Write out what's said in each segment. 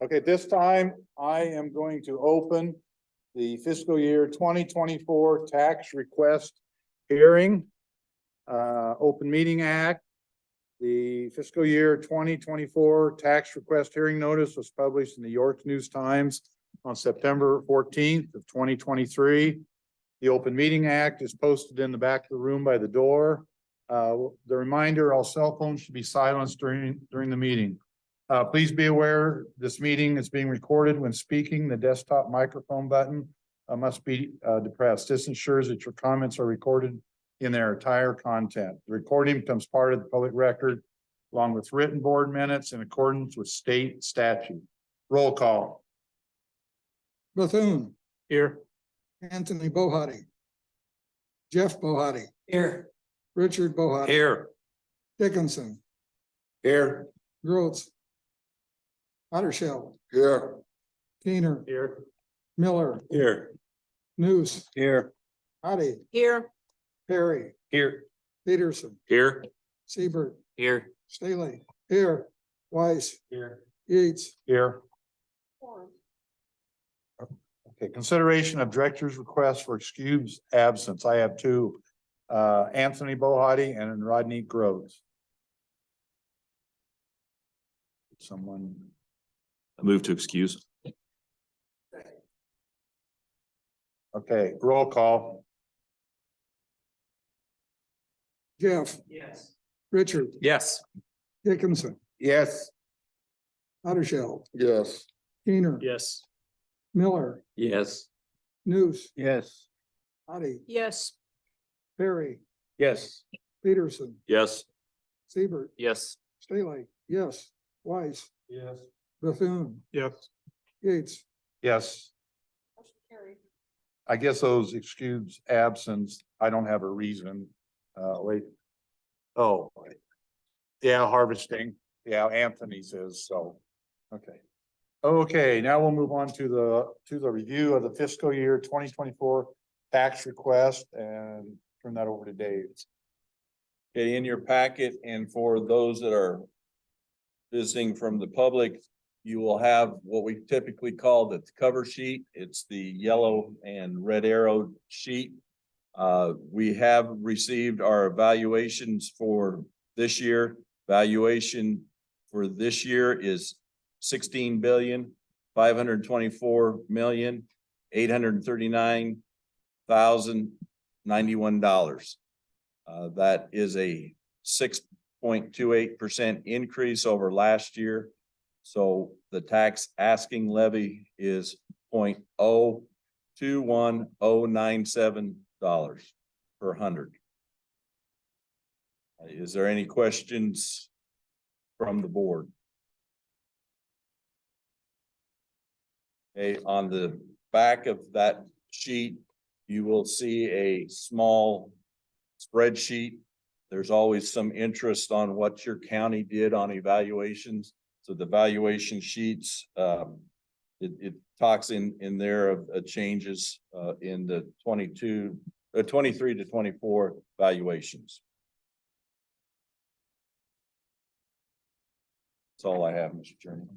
Okay, this time I am going to open the fiscal year 2024 tax request hearing. Open Meeting Act. The fiscal year 2024 tax request hearing notice was published in the York News Times on September 14th of 2023. The Open Meeting Act is posted in the back of the room by the door. The reminder, all cell phones should be silenced during the meeting. Please be aware this meeting is being recorded. When speaking, the desktop microphone button must be depressed. This ensures that your comments are recorded in their entire content. The recording becomes part of the public record along with written board minutes in accordance with state statute. Roll call. Bethune. Here. Anthony Bohati. Jeff Bohati. Here. Richard Bohati. Here. Dickinson. Here. Groves. Ottershell. Here. Keener. Here. Miller. Here. News. Here. Hottie. Here. Perry. Here. Peterson. Here. Siebert. Here. Staley. Here. Weiss. Here. Yates. Here. Okay, consideration of director's request for excused absence. I have two, Anthony Bohati and Rodney Groves. Someone. I move to excuse. Okay, roll call. Jeff. Yes. Richard. Yes. Dickinson. Yes. Ottershell. Yes. Keener. Yes. Miller. Yes. News. Yes. Hottie. Yes. Perry. Yes. Peterson. Yes. Siebert. Yes. Staley. Yes. Weiss. Yes. Bethune. Yes. Yates. Yes. I guess those excused absence, I don't have a reason. Wait. Oh. Yeah, harvesting. Yeah, Anthony's is, so, okay. Okay, now we'll move on to the review of the fiscal year 2024 tax request and turn that over to Dave. Okay, in your packet, and for those that are visiting from the public, you will have what we typically call the cover sheet. It's the yellow and red arrow sheet. We have received our evaluations for this year. Valuation for this year is $16,524,839,091. That is a 6.28% increase over last year. So the tax asking levy is $0.021097 per hundred. Is there any questions from the board? Okay, on the back of that sheet, you will see a small spreadsheet. There's always some interest on what your county did on evaluations. So the valuation sheets, it talks in there of changes in the 23 to 24 valuations. That's all I have, Mr. Chairman.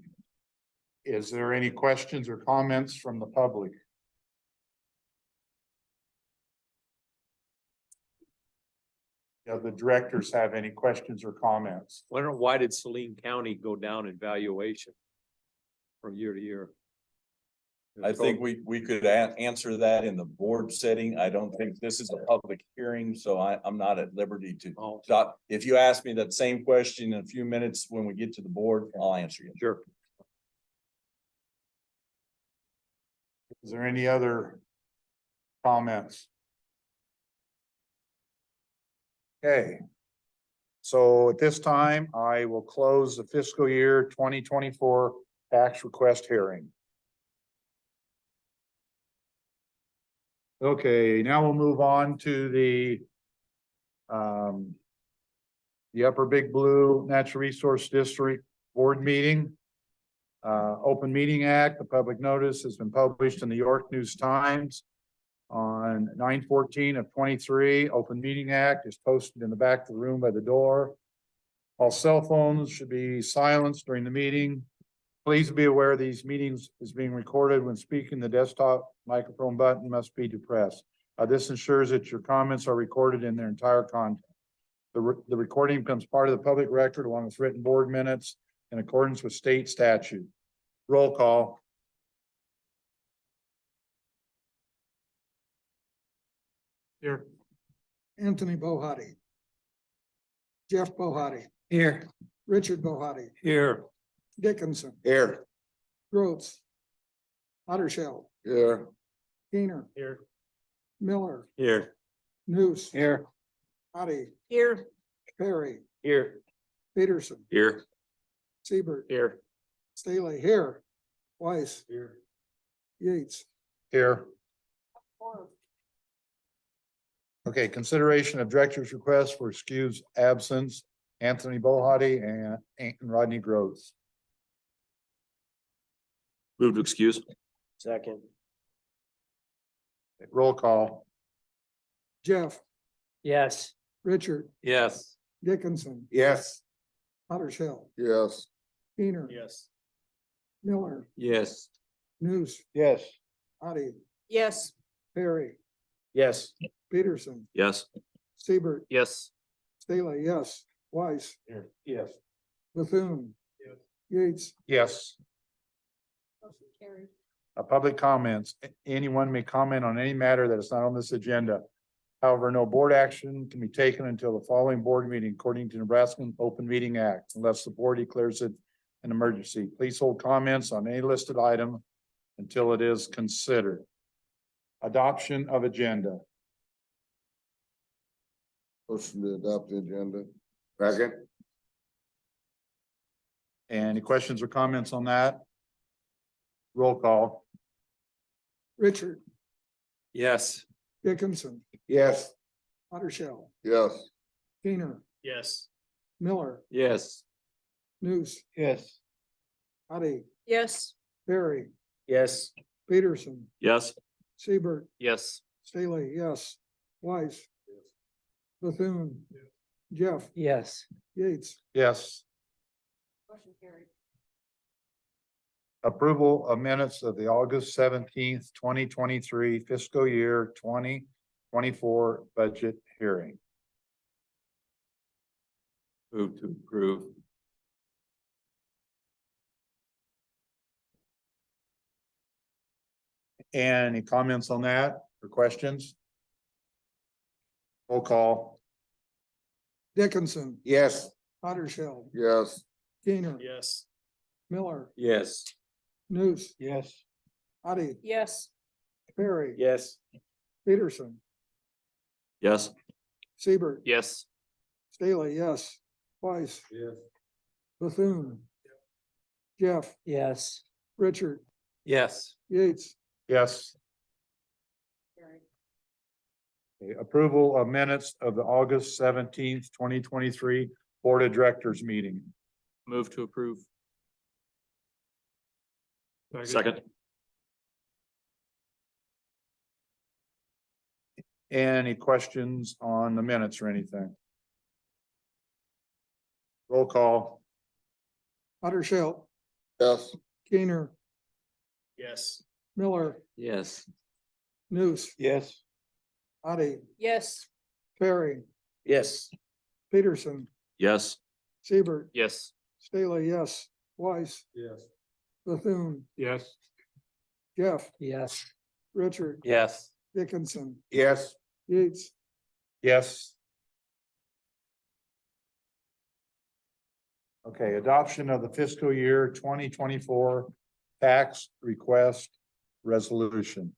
Is there any questions or comments from the public? Do the directors have any questions or comments? Why did Saline County go down in valuation from year to year? I think we could answer that in the board setting. I don't think this is a public hearing, so I'm not at liberty to talk. If you ask me that same question in a few minutes when we get to the board, I'll answer you. Sure. Is there any other comments? Okay. So at this time, I will close the fiscal year 2024 tax request hearing. Okay, now we'll move on to the Upper Big Blue Natural Resource District Board meeting. Open Meeting Act, the public notice has been published in the York News Times on 9/14 of 23. Open Meeting Act is posted in the back of the room by the door. All cell phones should be silenced during the meeting. Please be aware these meetings is being recorded. When speaking, the desktop microphone button must be depressed. This ensures that your comments are recorded in their entire content. The recording becomes part of the public record along with written board minutes in accordance with state statute. Roll call. Here. Anthony Bohati. Jeff Bohati, Here. Richard Bohati, Here. Dickinson, Here. Rhodes, Ottershell, Here. Gainer, Here. Miller, Here. Noose, Here. Addie, Here. Perry, Here. Peterson, Here. Seibert, Here. Staley, here, Weiss, Here. Yates. Here. Okay, consideration of director's request for excused absence, Anthony Bohati and Rodney Groves. Move to excuse. Second. Roll call. Jeff, Yes. Richard, Yes. Dickinson, Yes. Ottershell, Yes. Gainer, Yes. Miller, Yes. Noose, Yes. Addie, Yes. Perry, Yes. Peterson, Yes. Seibert, Yes. Staley, yes, Weiss, Here. Yes. Bethune, Yes. Yates. Yes. Motion carried. Public comments. Anyone may comment on any matter that is not on this agenda. However, no board action can be taken until the following board meeting according to Nebraska Open Meeting Act, unless the board declares it an emergency. Please hold comments on any listed item until it is considered. Adoption of agenda. Motion to adopt the agenda. Second. Any questions or comments on that? Roll call. Richard, Yes. Dickinson, Yes. Ottershell, Yes. Gainer, Yes. Miller, Yes. Noose, Yes. Addie, Yes. Perry, Yes. Peterson, Yes. Seibert, Yes. Staley, yes, Weiss. Bethune. Jeff, Yes. Yates. Yes. Motion carried. Approval of minutes of the August 17th, 2023 fiscal year 2024 budget hearing. Move to approve. Any comments on that or questions? Roll call. Dickinson, Yes. Ottershell, Yes. Gainer, Yes. Miller, Yes. Noose, Yes. Addie, Yes. Perry, Yes. Peterson, Yes. Seibert, Yes. Staley, yes, Weiss. Yes. Bethune. Jeff, Yes. Richard, Yes. Yates. Yes. Carried. Okay, approval of minutes of the August 17th, 2023 Board of Directors meeting. Move to approve. Second. Any questions on the minutes or anything? Roll call. Ottershell, Yes. Gainer, Yes. Miller, Yes. Noose, Yes. Addie, Yes. Perry, Yes. Peterson, Yes. Seibert, Yes. Staley, yes, Weiss. Yes. Bethune, Yes. Jeff, Yes. Richard, Yes. Dickinson, Yes. Yates. Yes. Okay, adoption of the fiscal year 2024 tax request resolution.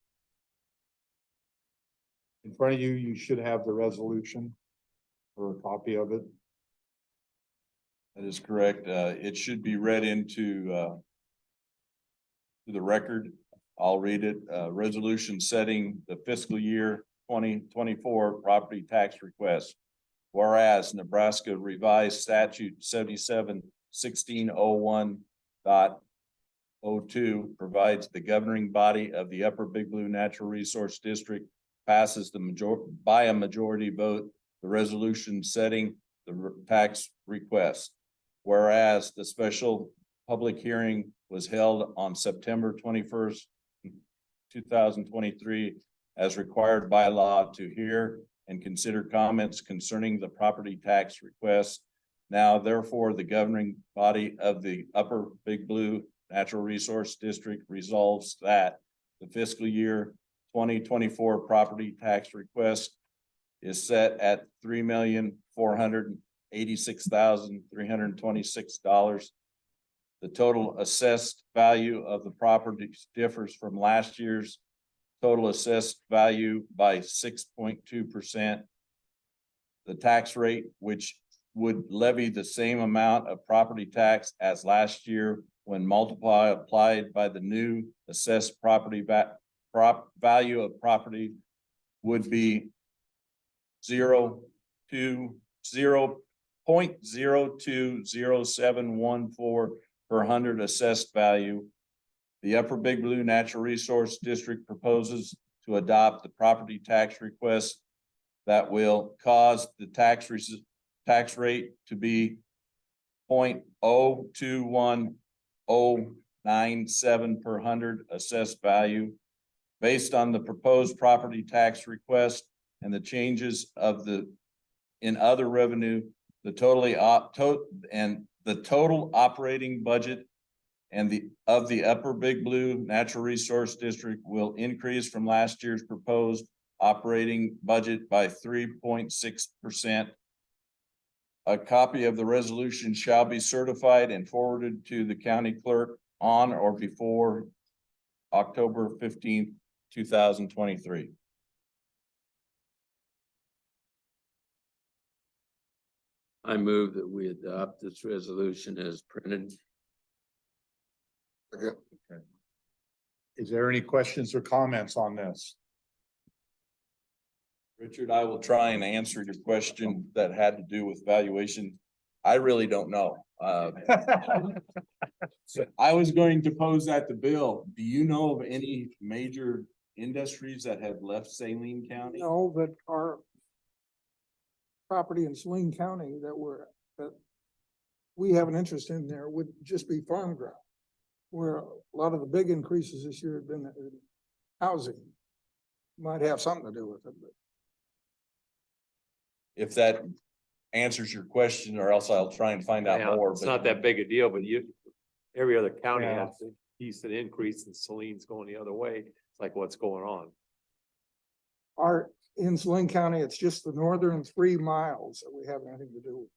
In front of you, you should have the resolution or a copy of it. That is correct. It should be read into to the record. I'll read it. Resolution setting the fiscal year 2024 property tax request. Whereas Nebraska revised statute 77-1601.02 provides the governing body of the Upper Big Blue Natural Resource District passes by a majority vote, the resolution setting the tax request. Whereas the special public hearing was held on September 21st, 2023, as required by law to hear and consider comments concerning the property tax request. Now therefore, the governing body of the Upper Big Blue Natural Resource District resolves that the fiscal year 2024 property tax request is set at $3,486,326. The total assessed value of the property differs from last year's total assessed value by 6.2%. The tax rate, which would levy the same amount of property tax as last year when applied by the new assessed property value of property, would be 0.020714 per hundred assessed value. The Upper Big Blue Natural Resource District proposes to adopt the property tax request that will cause the tax rate to be 0.021097 per hundred assessed value. Based on the proposed property tax request and the changes of in other revenue, the total operating budget and the Upper Big Blue Natural Resource District will increase from last year's proposed operating budget by 3.6%. A copy of the resolution shall be certified and forwarded to the county clerk on or before October 15th, 2023. I move that we adopt this resolution as printed. Second. Is there any questions or comments on this? Richard, I will try and answer your question that had to do with valuation. I really don't know. I was going to pose that to Bill. Do you know of any major industries that have left Saline County? No, but our property in Saline County that we have an interest in there would just be farm ground. Where a lot of the big increases this year have been in housing. Might have something to do with it, but If that answers your question, or else I'll try and find out Yeah, more. it's not that big a deal, but every other county Yeah. has a decent increase and Saline's going the other way. It's like, what's going on? in Saline County, it's just the northern 3 miles that we have anything to do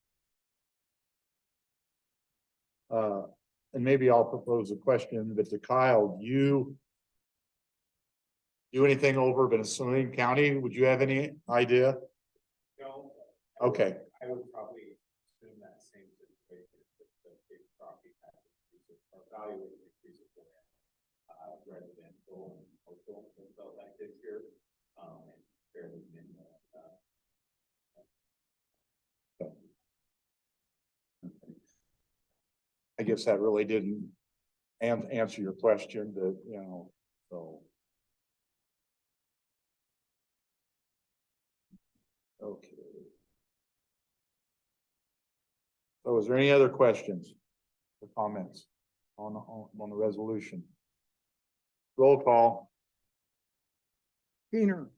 with. And maybe I'll propose a question, but to Kyle, do you do anything over in Saline County? Would you have any idea? No. Okay. I would probably assume that same situation with the big property tax increases or value increases for residential and commercial and felt like this year. And fairly minimal. I guess that really didn't answer your question, but so. Okay. So is there any other questions or comments on the resolution? Roll call. Keener,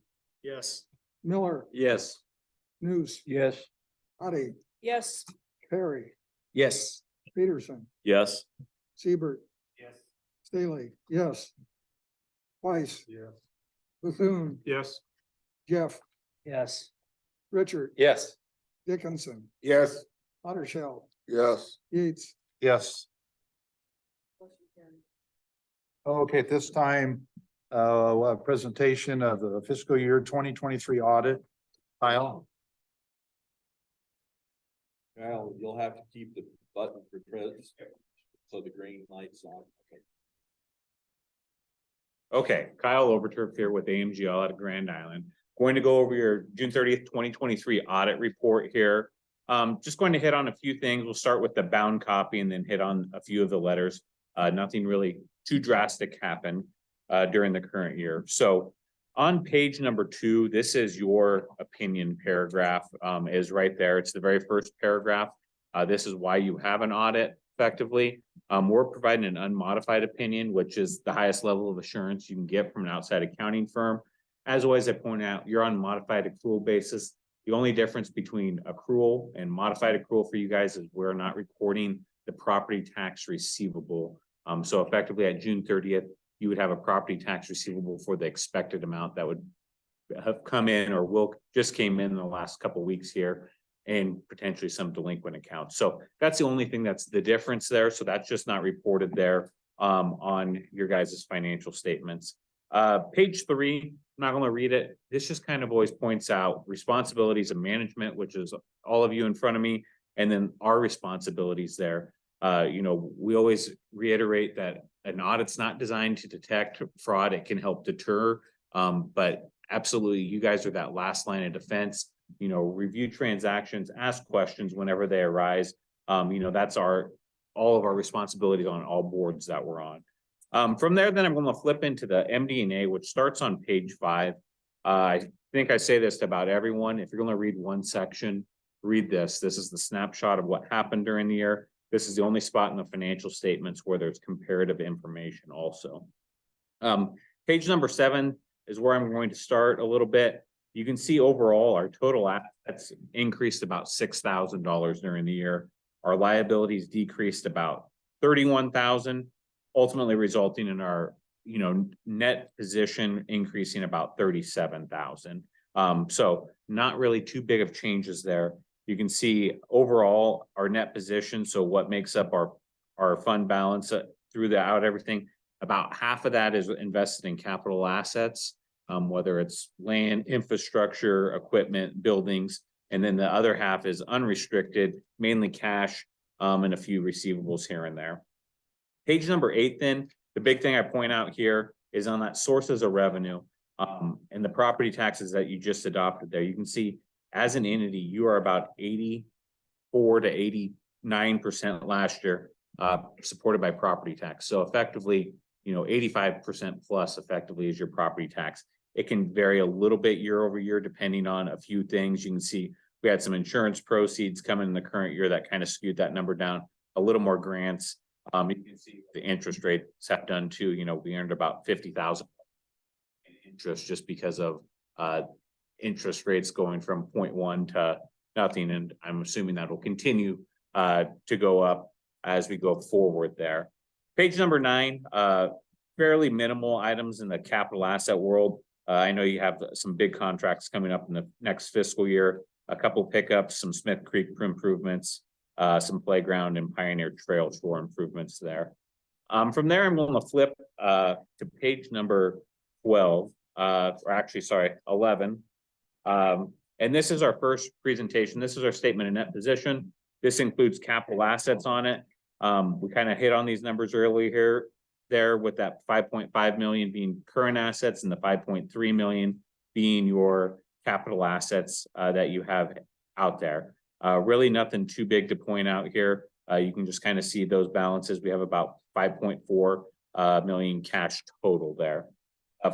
Yes. Miller, Yes. News, Yes. Hottie, Yes. Perry, Yes. Peterson, Yes. Siebert, Yes. Staley, yes. Weiss, Yes. Bethune, Yes. Jeff, Yes. Richard, Yes. Dickinson, Yes. Ottershell, Yes. Yates, Yes. Motion carried. Okay, at this time, we'll have a presentation of the fiscal year 2023 audit. Kyle. Kyle, you'll have to keep the button for Chris, so the green light's on. Okay, Kyle Overturf here with AMGL out of Grand Island. Going to go over your June 30th, 2023 audit report here. Just going to hit on a few things. We'll start with the bound copy and then hit on a few of the letters. Nothing really too drastic happened during the current year. So on page number 2, this is your opinion paragraph is right there. It's the very first paragraph. This is why you have an audit. effectively. We're providing an unmodified opinion, which is the highest level of assurance you can get from an outside accounting firm. As always, I point out, you're on modified accrual basis. The only difference between accrual and modified accrual for you guys is we're not recording the property tax receivable. So effectively at June 30th, you would have a property tax receivable for the expected amount that would have come in or just came in the last couple of weeks here, and potentially some delinquent accounts. So that's the only thing that's the difference there. So that's just not reported there on your guys' financial statements. Page 3, I'm not going to read it. This just kind of always points out responsibilities of management, which is all of you in front of me, and then our responsibilities there. We always reiterate that an audit's not designed to detect fraud. It can help deter, but absolutely, you guys are that last line of defense. Review transactions, ask questions whenever they arise. That's all of our responsibilities on all boards that we're on. From there, then I'm going to flip into the MD&A, which starts on page 5. I think I say this to about everyone. If you're going to read one section, read this. This is the snapshot of what happened during the year. This is the only spot in the financial statements where there's comparative information also. Page number 7 is where I'm going to start a little bit. You can see overall our total assets increased about $6,000 during the year. Our liabilities decreased about $31,000, ultimately resulting in our net position increasing about $37,000. So not really too big of changes there. You can see overall our net position. So what makes up our fund balance throughout everything, about half of that is invested in capital assets, whether it's land, infrastructure, equipment, buildings, and then the other half is unrestricted, mainly cash, and a few receivables here and there. Page number 8, then, the big thing I point out here is on that sources of revenue, and the property taxes that you just adopted there. You can see as an entity, you are about 84 to 89% last year, supported by property tax. So effectively, 85% plus effectively is your property tax. It can vary a little bit year over year, depending on a few things. You can see we had some insurance proceeds coming in the current year that kind of skewed that number down, a little more grants. You can see the interest rates have done too. We earned about $50,000 in interest just because of interest rates going from 0.1 to nothing. And I'm assuming that will continue to go up as we go forward there. Page number 9, fairly minimal items in the capital asset world. I know you have some big contracts coming up in the next fiscal year, a couple pickups, some Smith Creek improvements, some playground and Pioneer Trail shore improvements there. From there, I'm going to flip to page number 12, or actually, sorry, 11. And this is our first presentation. This is our statement of net position. This includes capital assets on it. We kind of hit on these numbers earlier there with that 5.5 million being current assets and the 5.3 million being your capital assets that you have out there. Really nothing too big to point out here. You can just kind of see those balances. We have about 5.4 million cash total there.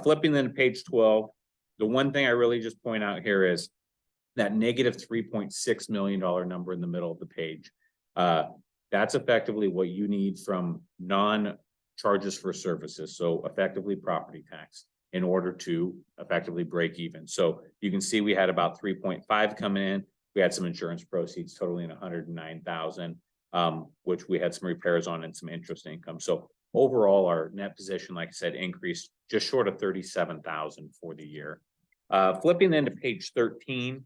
Flipping then to page 12, the one thing I really just point out here is that negative $3.6 million number in the middle of the page. That's effectively what you need from non-charges for services. So effectively property tax in order to effectively break even. So you can see we had about 3.5 coming in. We had some insurance proceeds totaling 109,000, which we had some repairs on and some interest income. So overall, our net position, like I said, increased just short of 37,000 for the year. Flipping then to page 13,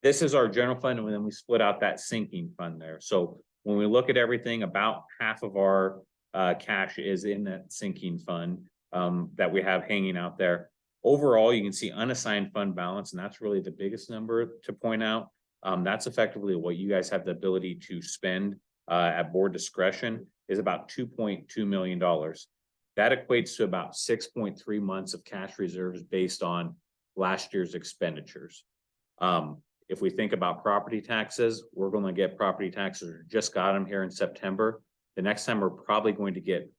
this is our general fund, and then we split out that sinking fund there. So when we look at everything, about half of our cash is in that sinking fund that we have hanging out there. Overall, you can see unassigned fund balance, and that's really the biggest number to point out. That's effectively what you guys have the ability to spend at board discretion is about $2.2 million. That equates to about 6.3 months of cash reserves based on last year's expenditures. If we think about property taxes, we're going to get property taxes, just got them here in September. The next time we're probably going to get,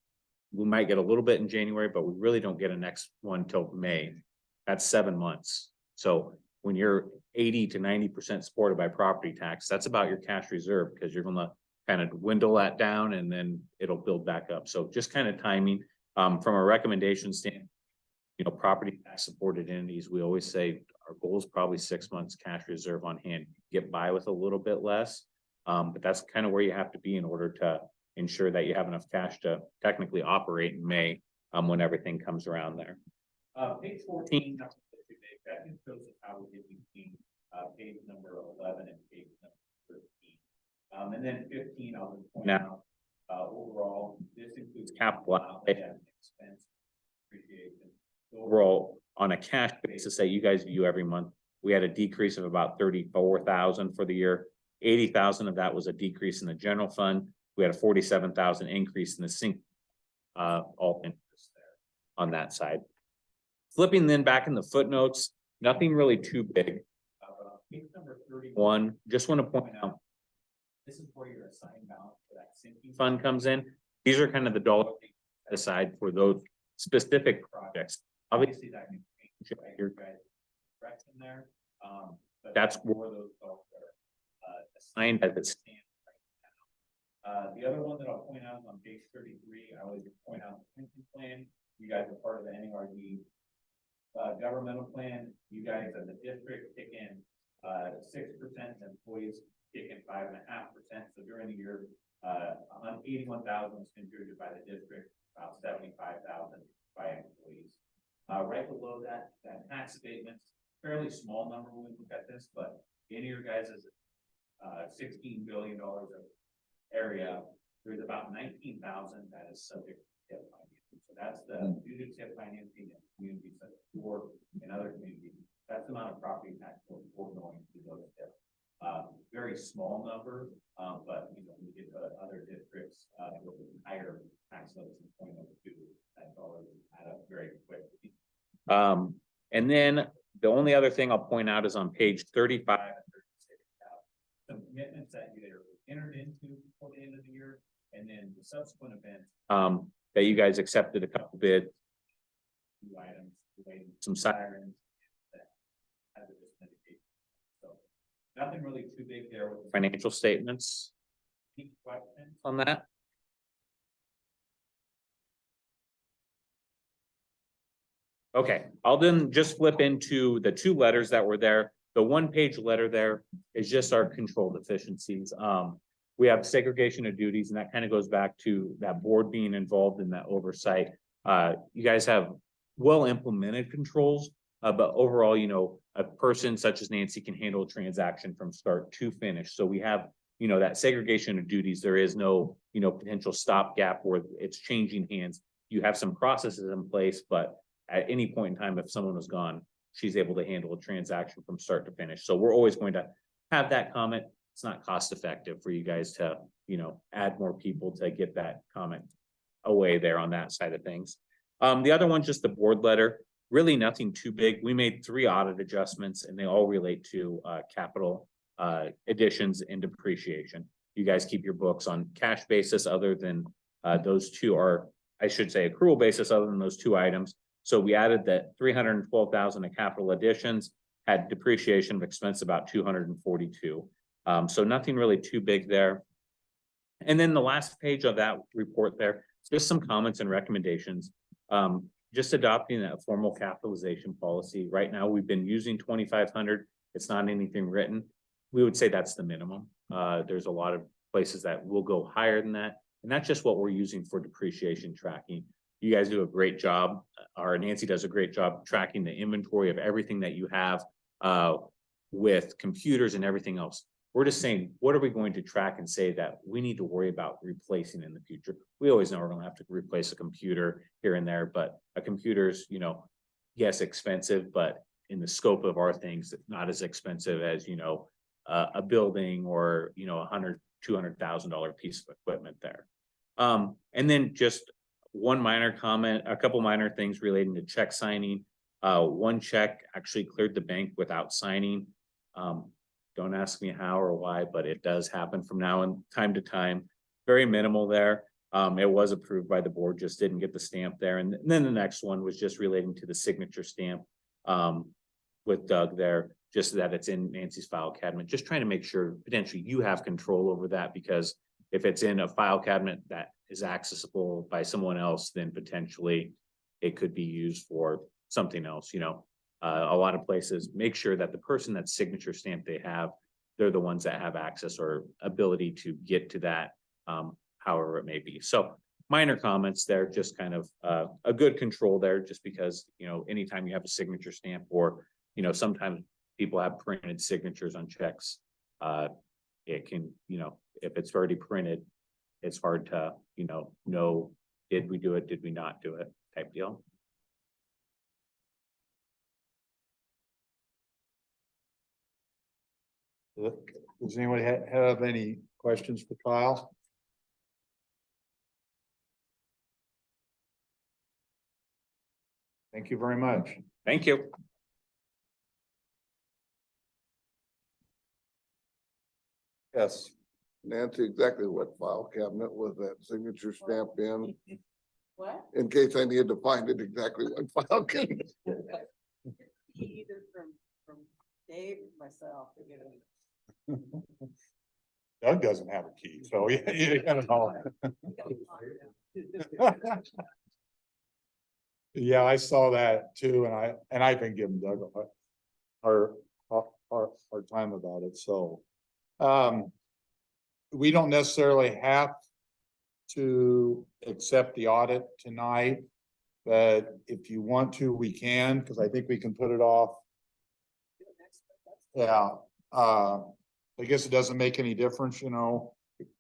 we might get a little bit in January, but we really don't get a next one till May. That's 7 months. So when you're 80 to 90% supported by property tax, that's about your cash reserve because you're going to kind of dwindle that down and then it'll build back up. So just kind of timing, from a recommendation standpoint, property tax supported entities, we always say our goal is probably 6 months cash reserve on hand, get by with a little bit less. But that's kind of where you have to be in order to ensure that you have enough cash to technically operate in May, when everything comes around there. Page 14, that just shows us how we did between, page number 11 and page number 13. And then 15, I'll just point out, overall, this includes capital outlay and expense depreciation. Overall, on a cash basis that you guys view every month, we had a decrease of about 34,000 for the year. 80,000 of that was a decrease in the general fund. We had a 47,000 increase in the sink, all interest there on that side. Flipping then back in the footnotes, nothing really too big. Page number 31, just want to point out, this is where your assigned balance for that sinking fund comes in. These are kind of the dollars set aside for those specific projects. Obviously, that can change by your guys' direction there, but that's where those dollars are assigned as it stands right now. The other one that I'll point out is on page 33. I would point out the pension plan. You guys are part of the NARD governmental plan. You guys as a district kick in 6%, employees kick in 5.5%. So during the year, 81,000 was contributed by the district, about 75,000 by employees. Right below that tax abatement, fairly small number when we look at this, but in your guys' $16 billion of area, there's about 19,000 that is subject to TIF financing. So that's the due to TIF financing in communities such as Ford and other communities. That's the amount of property tax we're going to go to TIF. Very small number, but when you get to other districts with higher tax levels in 2002, that dollar add up very quickly. And then the only other thing I'll point out is on page 35 and 36, some commitments that you either entered into before the end of the year, and then the subsequent events that you guys accepted a couple bids, two items, some sirens, that hazardous medication. So nothing really too big there with the financial statements. Any questions on that? Okay, I'll then just flip into the two letters that were there. The 1-page letter there is just our control deficiencies. We have segregation of duties, and that kind of goes back to that board being involved in that oversight. You guys have well implemented controls, but overall, a person such as Nancy can handle a transaction from start to finish. So we have, that segregation of duties. There is no, potential stopgap where it's changing hands. You have some processes in place, but at any point in time, if someone was gone, she's able to handle a transaction from start to finish. So we're always going to have that comment. It's not cost effective for you guys to, add more people to get that comment away there on that side of things. The other one's just the board letter, really nothing too big. We made 3 audit adjustments and they all relate to capital additions and depreciation. You guys keep your books on cash basis other than those two are, I should say, accrual basis other than those 2 items. So we added that 312,000 of capital additions, had depreciation of expense about 242. So nothing really too big there. And then the last page of that report there, just some comments and recommendations. Just adopting that formal capitalization policy. Right now, we've been using 2,500. It's not anything written. We would say that's the minimum. There's a lot of places that will go higher than that. And that's just what we're using for depreciation tracking. You guys do a great job, or Nancy does a great job tracking the inventory of everything that you have with computers and everything else. We're just saying, what are we going to track and say that we need to worry about replacing in the future? We always know we're going to have to replace a computer here and there, but a computer's, yes, expensive, but in the scope of our things, not as expensive as, a building or, $100,000, $200,000 piece of equipment there. And then just one minor comment, a couple minor things relating to check signing. One check actually cleared the bank without signing. Don't ask me how or why, but it does happen from now and time to time. Very minimal there. It was approved by the board, just didn't get the stamp there. And then the next one was just relating to the signature stamp with Doug there, just that it's in Nancy's file cabinet. Just trying to make sure potentially you have control over that, because if it's in a file cabinet that is accessible by someone else, then potentially it could be used for something else, you know. A lot of places make sure that the person that signature stamp they have, they're the ones that have access or ability to get to that, however it may be. So minor comments there, just kind of a good control there, just because, you know, anytime you have a signature stamp or, you know, sometimes people have printed signatures on checks. It can, you know, if it's already printed, it's hard to, you know, did we do it? Did we not do it? Type deal. Does anybody have any questions for Kyle? Thank you very much. Thank you. Yes. Nancy, exactly what file cabinet was that signature stamp in? What? In case I needed to find it, exactly what file cabinet. Either from Dave or myself. Doug doesn't have a key, so you gotta know. Yeah, I saw that too, and I've been giving Doug our time about it, so. We don't necessarily have to accept the audit tonight, but if you want to, we can, because I think we can put it off. Yeah, I guess it doesn't make any difference, you know,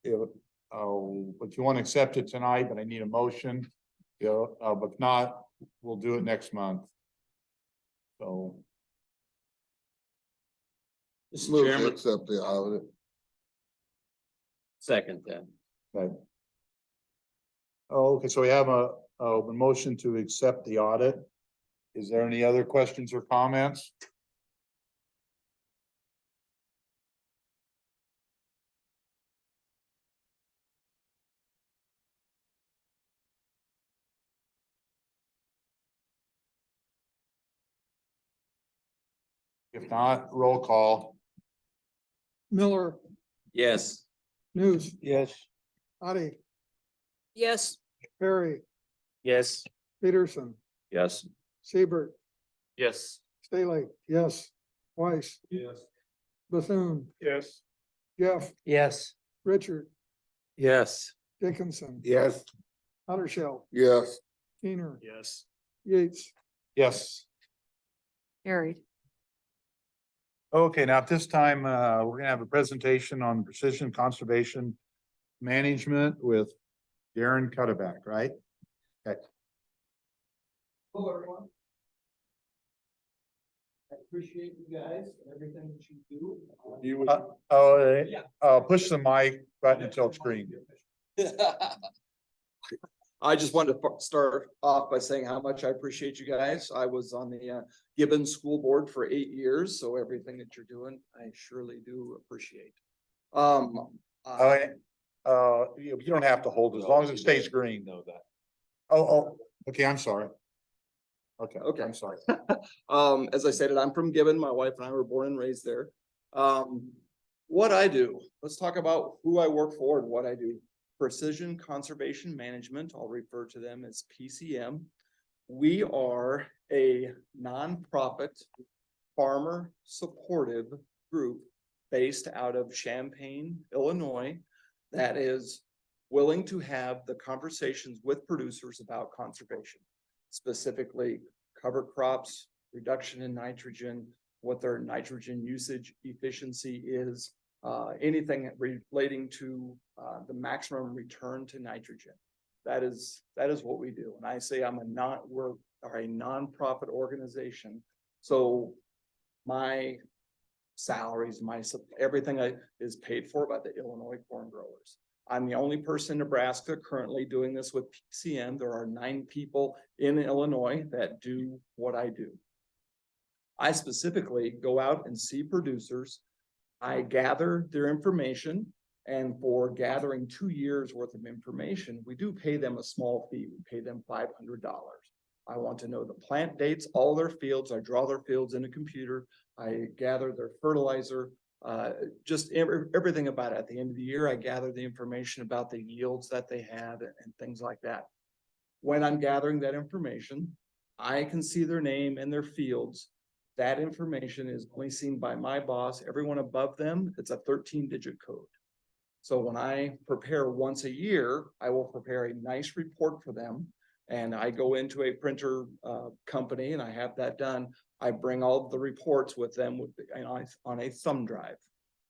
but you want to accept it tonight, but I need a motion. You know, but if not, we'll do it next month. So. Move to accept the audit. Second then. Okay. Oh, okay, so we have a motion to accept the audit. Is there any other questions or comments? If not, roll call. Miller, Yes. News, Yes. Addie, Yes. Perry, Yes. Peterson, Yes. Seibert, Yes. Staley, yes. Weiss, Yes. Bethune, Yes. Jeff, Yes. Richard, Yes. Dickinson, Yes. Ottershell, Yes. Keener, Yes. Yates. Yes. Carried. Okay, now at this time, we're gonna have a presentation on precision conservation management with Darren Cutterback, right? Okay. Hello, everyone. I appreciate you guys and everything that you do. Push the mic button until it's green. I just wanted to start off by saying how much I appreciate you guys. I was on the Gibbons School Board for 8 years, so everything that you're doing, I surely do appreciate. You don't have to hold it, as long as it stays green. Know that. Oh, okay, I'm sorry. Okay, Okay. I'm sorry. As I stated, I'm from Gibbon. My wife and I were born and raised there. What I do, let's talk about who I work for and what I do. Precision Conservation Management, I'll refer to them as PCM. We are a nonprofit farmer supportive group based out of Champaign, Illinois, that is willing to have the conversations with producers about conservation, specifically cover crops, reduction in nitrogen, what their nitrogen usage efficiency is, anything relating to the maximum return to nitrogen. That is what we do. And I say we're a nonprofit organization. So my salaries, everything is paid for by the Illinois corn growers. I'm the only person in Nebraska currently doing this with PCM. There are 9 people in Illinois that do what I do. I specifically go out and see producers. I gather their information, and for gathering 2 years worth of information, we do pay them a small fee. We pay them $500. I want to know the plant dates, all their fields. I draw their fields in a computer. I gather their fertilizer, just everything about it. At the end of the year, I gather the information about the yields that they had and things like that. When I'm gathering that information, I can see their name and their fields. That information is only seen by my boss. Everyone above them, it's a 13-digit code. So when I prepare once a year, I will prepare a nice report for them. And I go into a printer company and I have that done. I bring all of the reports with them on a thumb drive.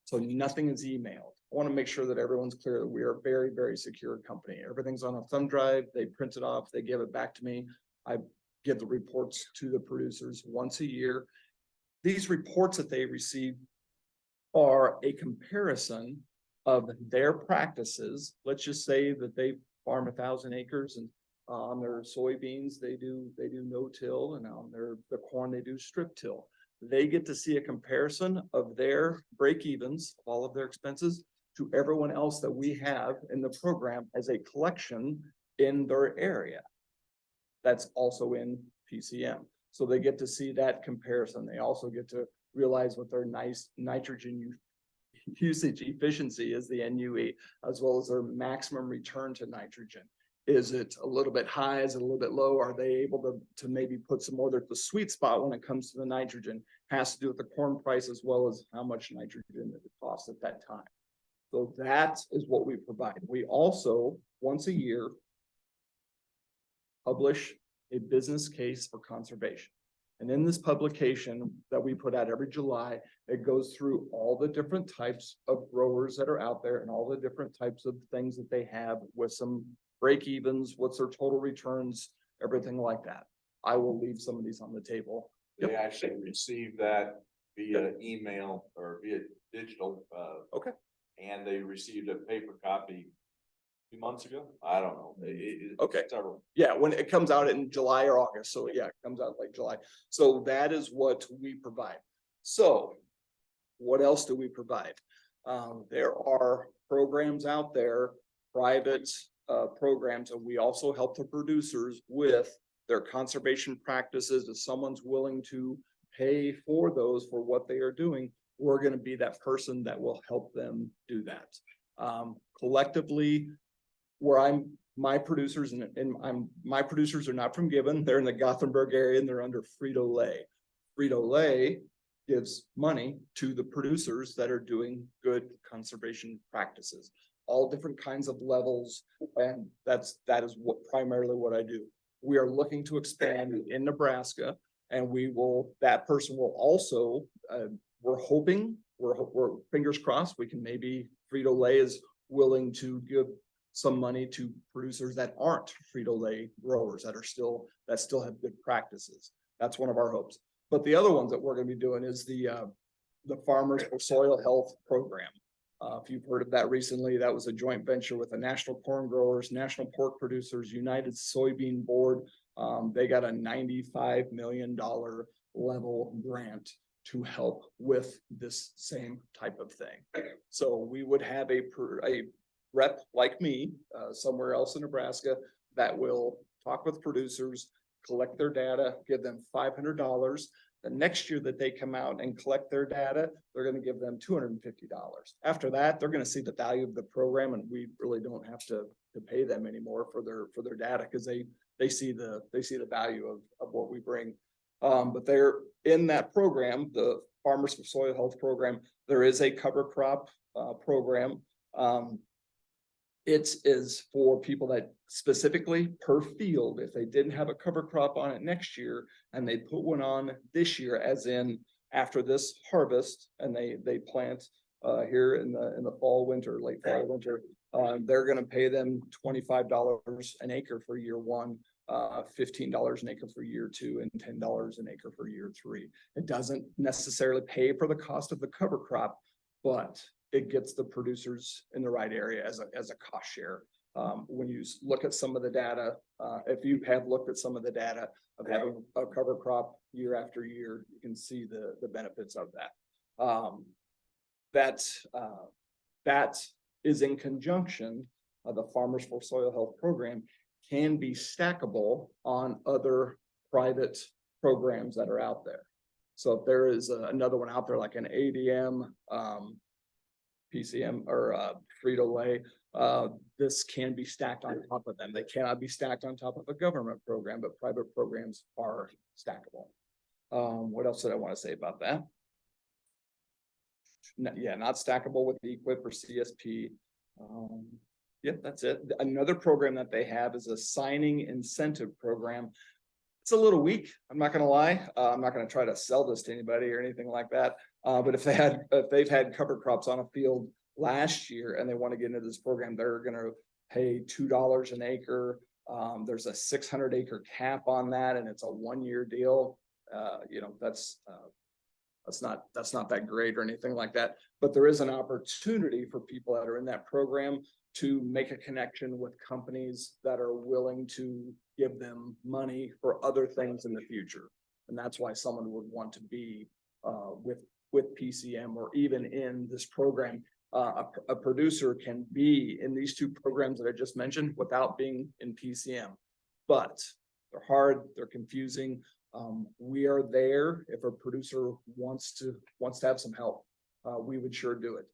So nothing is emailed. I want to make sure that everyone's clear that we are a very, very secure company. Everything's on a thumb drive. They print it off. They give it back to me. I give the reports to the producers once a year. These reports that they receive are a comparison of their practices. Let's just say that they farm 1,000 acres and on their soybeans, they do no-till, and on the corn, they do strip-till. They get to see a comparison of their break-evens, all of their expenses, to everyone else that we have in the program as a collection in their area. That's also in PCM. So they get to see that comparison. They also get to realize what their nice nitrogen usage efficiency is, the NUE, as well as their maximum return to nitrogen. Is it a little bit high? Is it a little bit low? Are they able to maybe put some more? The sweet spot when it comes to the nitrogen has to do with the corn price as well as how much nitrogen it costs at that time. So that is what we provide. We also, once a year, publish a business case for conservation. And in this publication that we put out every July, it goes through all the different types of growers that are out there and all the different types of things that they have with some break evens, what's their total returns, everything like that. I will leave some of these on the table. They actually received that via email or via digital. Okay. And they received a paper copy 2 months ago. I don't know. Okay. Several. Yeah, when it comes out in July or August. So yeah, it comes out like July. So that is what we provide. So what else do we provide? There are programs out there, private programs, and we also help the producers with their conservation practices. If someone's willing to pay for those for what they are doing, we're going to be that person that will help them do that. Collectively, where my producers my producers are not from Gibbon. They're in the Gothenburg area and they're under Frito-Lay. Frito-Lay gives money to the producers that are doing good conservation practices, all different kinds of levels. And that is primarily what I do. We are looking to expand in Nebraska, and that person will also, we're hoping, we're fingers crossed, we can maybe Frito-Lay is willing to give some money to producers that aren't Frito-Lay growers that still have good practices. That's one of our hopes. But the other ones that we're going to be doing is the Farmers for Soil Health program. If you've heard of that recently, that was a joint venture with the National Corn Growers, National Pork Producers, United Soybean Board. They got a $95 million level grant to help with this same type of thing. So we would have a rep like me, somewhere else in Nebraska, that will talk with producers, collect their data, give them $500. The next year that they come out and collect their data, they're going to give them $250. After that, they're going to see the value of the program, and we really don't have to pay them anymore for their data because they see the value of what we bring. But they're in that program, the Farmers for Soil Health program. There is a cover crop program. It is for people that specifically per field, if they didn't have a cover crop on it next year and they put one on this year, as in after this harvest, and they plant here in the fall, winter, late fall, winter, they're going to pay them $25 an acre for year one, $15 an acre for year two, and $10 an acre for year three. It doesn't necessarily pay for the cost of the cover crop, but it gets the producers in the right area as a cost share. When you look at some of the data, if you have looked at some of the data of having a cover crop year after year, you can see the benefits of that. That is in conjunction, the Farmers for Soil Health program can be stackable on other private programs that are out there. So if there is another one out there like an ADM, PCM or Frito-Lay, this can be stacked on top of them. They cannot be stacked on top of a government program, but private programs are stackable. What else did I want to say about that? Yeah, not stackable with the equip or CSP. Yep, that's it. Another program that they have is a signing incentive program. It's a little weak, I'm not gonna lie. I'm not gonna try to sell this to anybody or anything like that. But if they've had cover crops on a field last year and they want to get into this program, they're gonna pay $2 an acre. There's a 600 acre cap on that and it's a 1-year deal. You know, that's not that great or anything like that, but there is an opportunity for people that are in that program to make a connection with companies that are willing to give them money for other things in the future. And that's why someone would want to be with PCM or even in this program. A producer can be in these two programs that I just mentioned without being in PCM, but they're hard, they're confusing. We are there if a producer wants to have some help. We would sure do it.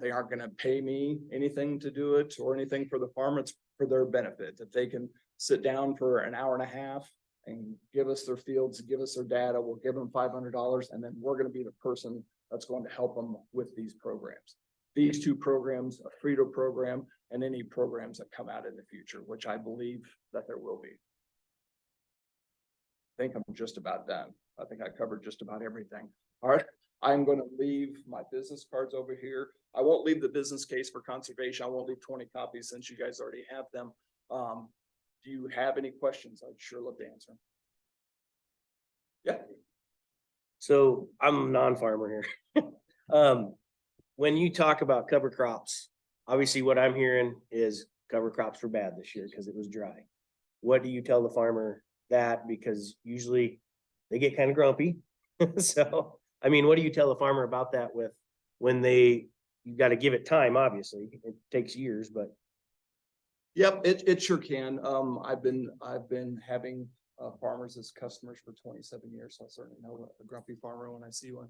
They aren't gonna pay me anything to do it or anything for the farm. It's for their benefit. If they can sit down for an hour and a half and give us their fields, give us their data, we'll give them $500 and then we're gonna be the person that's going to help them with these programs. These two programs, a Frito program and any programs that come out in the future, which I believe that there will be. I think I'm just about done. I think I covered just about everything. All right, I'm gonna leave my business cards over here. I won't leave the business case for conservation. I won't leave 20 copies since you guys already have them. Do you have any questions? I'd sure love to answer them. Yeah. So I'm a non-farmer here. When you talk about cover crops, obviously what I'm hearing is cover crops were bad this year because it was dry. What do you tell the farmer that? Because usually they get kind of grumpy. So, I mean, what do you tell the farmer about that with when you got to give it time, obviously. It takes years, but. Yep, it sure can. I've been having farmers as customers for 27 years, so I certainly know a grumpy farmer when I see one.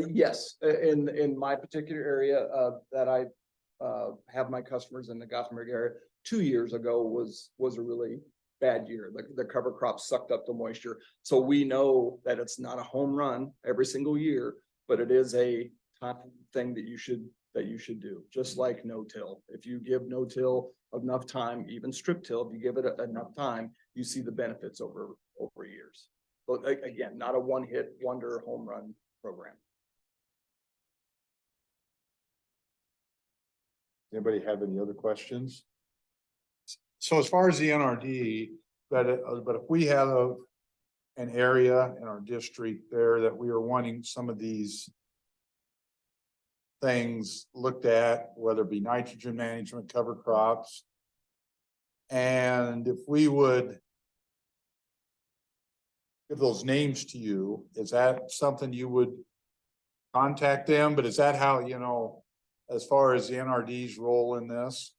Yes, in my particular area that I have my customers in the Gothenburg area, 2 years ago was a really bad year. The cover crop sucked up the moisture. So we know that it's not a home run every single year, but it is a time thing that you should do, just like no-till. If you give no-till enough time, even strip till, if you give it enough time, you see the benefits over years. But again, not a one-hit wonder home run program. Anybody have any other questions? So as far as the NRD, but if we have an area in our district there that we are wanting some of these things looked at, whether it be nitrogen management, cover crops. And if we would give those names to you, is that something you would contact them? But is that how, you know, as far as the NRD's role in this?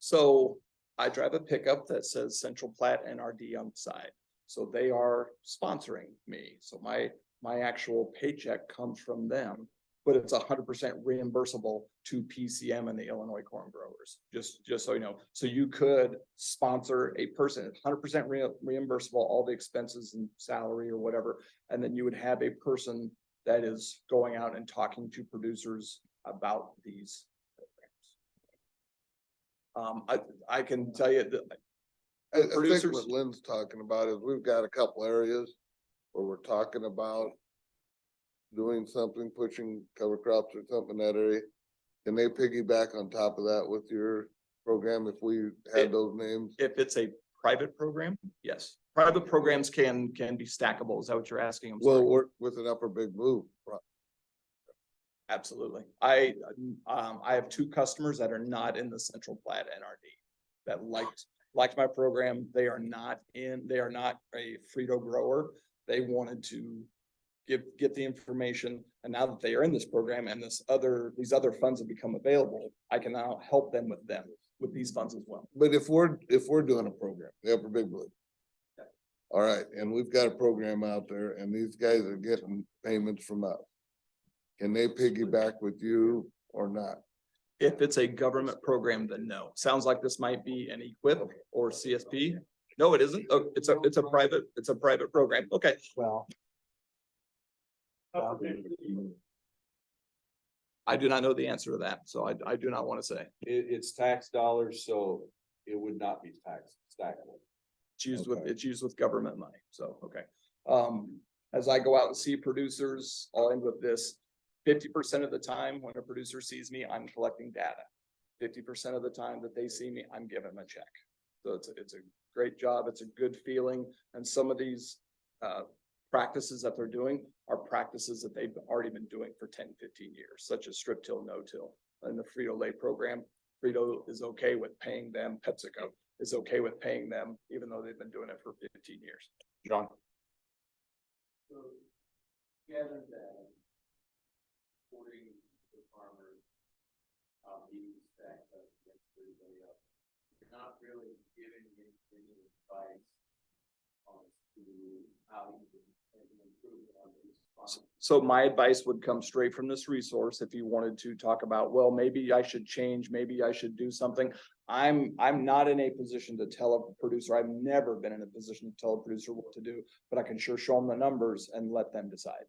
So I drive a pickup that says Central Platte NRD on the side. So they are sponsoring me. So my actual paycheck comes from them, but it's 100% reimbursable to PCM and the Illinois corn growers. Just so you know, so you could sponsor a person, 100% reimbursable, all the expenses and salary or whatever. And then you would have a person that is going out and talking to producers about these programs. I can tell you that I think producers- what Lynn's talking about is we've got a couple areas where we're talking about doing something, pushing cover crops or something in that area. Can they piggyback on top of that with your program if we had those names? if it's a private program, yes. Private programs can be stackable. Is that what you're asking? I'm sorry. Well, work with an Upper Big Blue. Absolutely. I have 2 customers that are not in the Central Platte NRD that liked my program. They are not a Frito grower. They wanted to get the information. And now that they are in this program and these other funds have become available, I can now help them with these funds as well. But if we're doing a program, the Upper Big Blue, All right, and we've got a program out there and these guys are getting payments from us. Can they piggyback with you or not? If it's a government program, then no. Sounds like this might be an equip or CSP. No, it isn't. Oh, it's a private program. Okay. Well. I do not know the answer to that, so I do not want to say. It's tax dollars, so it would not be tax stackable. Okay. It's used with government money, so, okay. As I go out and see producers, I'll end with this. 50% of the time when a producer sees me, I'm collecting data. 50% of the time that they see me, I'm giving them a check. So it's a great job. It's a good feeling. And some of these, practices that they're doing are practices that they've already been doing for 10, 15 years, such as strip till, no till. In the Frito-Lay program, Frito is okay with paying them, PepsiCo is okay with paying them, even though they've been doing it for 15 years. John? Together that supporting the farmers, being stacked up against everybody else. You're not really giving any advice on to how you can improve on these. So my advice would come straight from this resource. If you wanted to talk about, well, maybe I should change, maybe I should do something. I'm not in a position to tell a producer. I've never been in a position to tell a producer what to do, but I can sure show them the numbers and let them decide.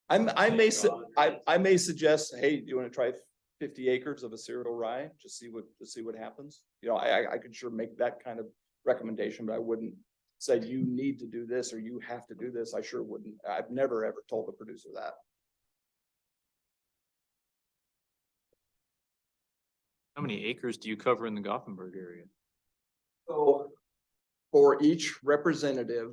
I may suggest, hey, do you want to try 50 acres of a cereal rye? Just see what happens. You know, I could sure make that kind of recommendation, but I wouldn't say you need to do this or you have to do this. I sure wouldn't. I've never ever told the producer that. How many acres do you cover in the Gothenburg area? So for each representative,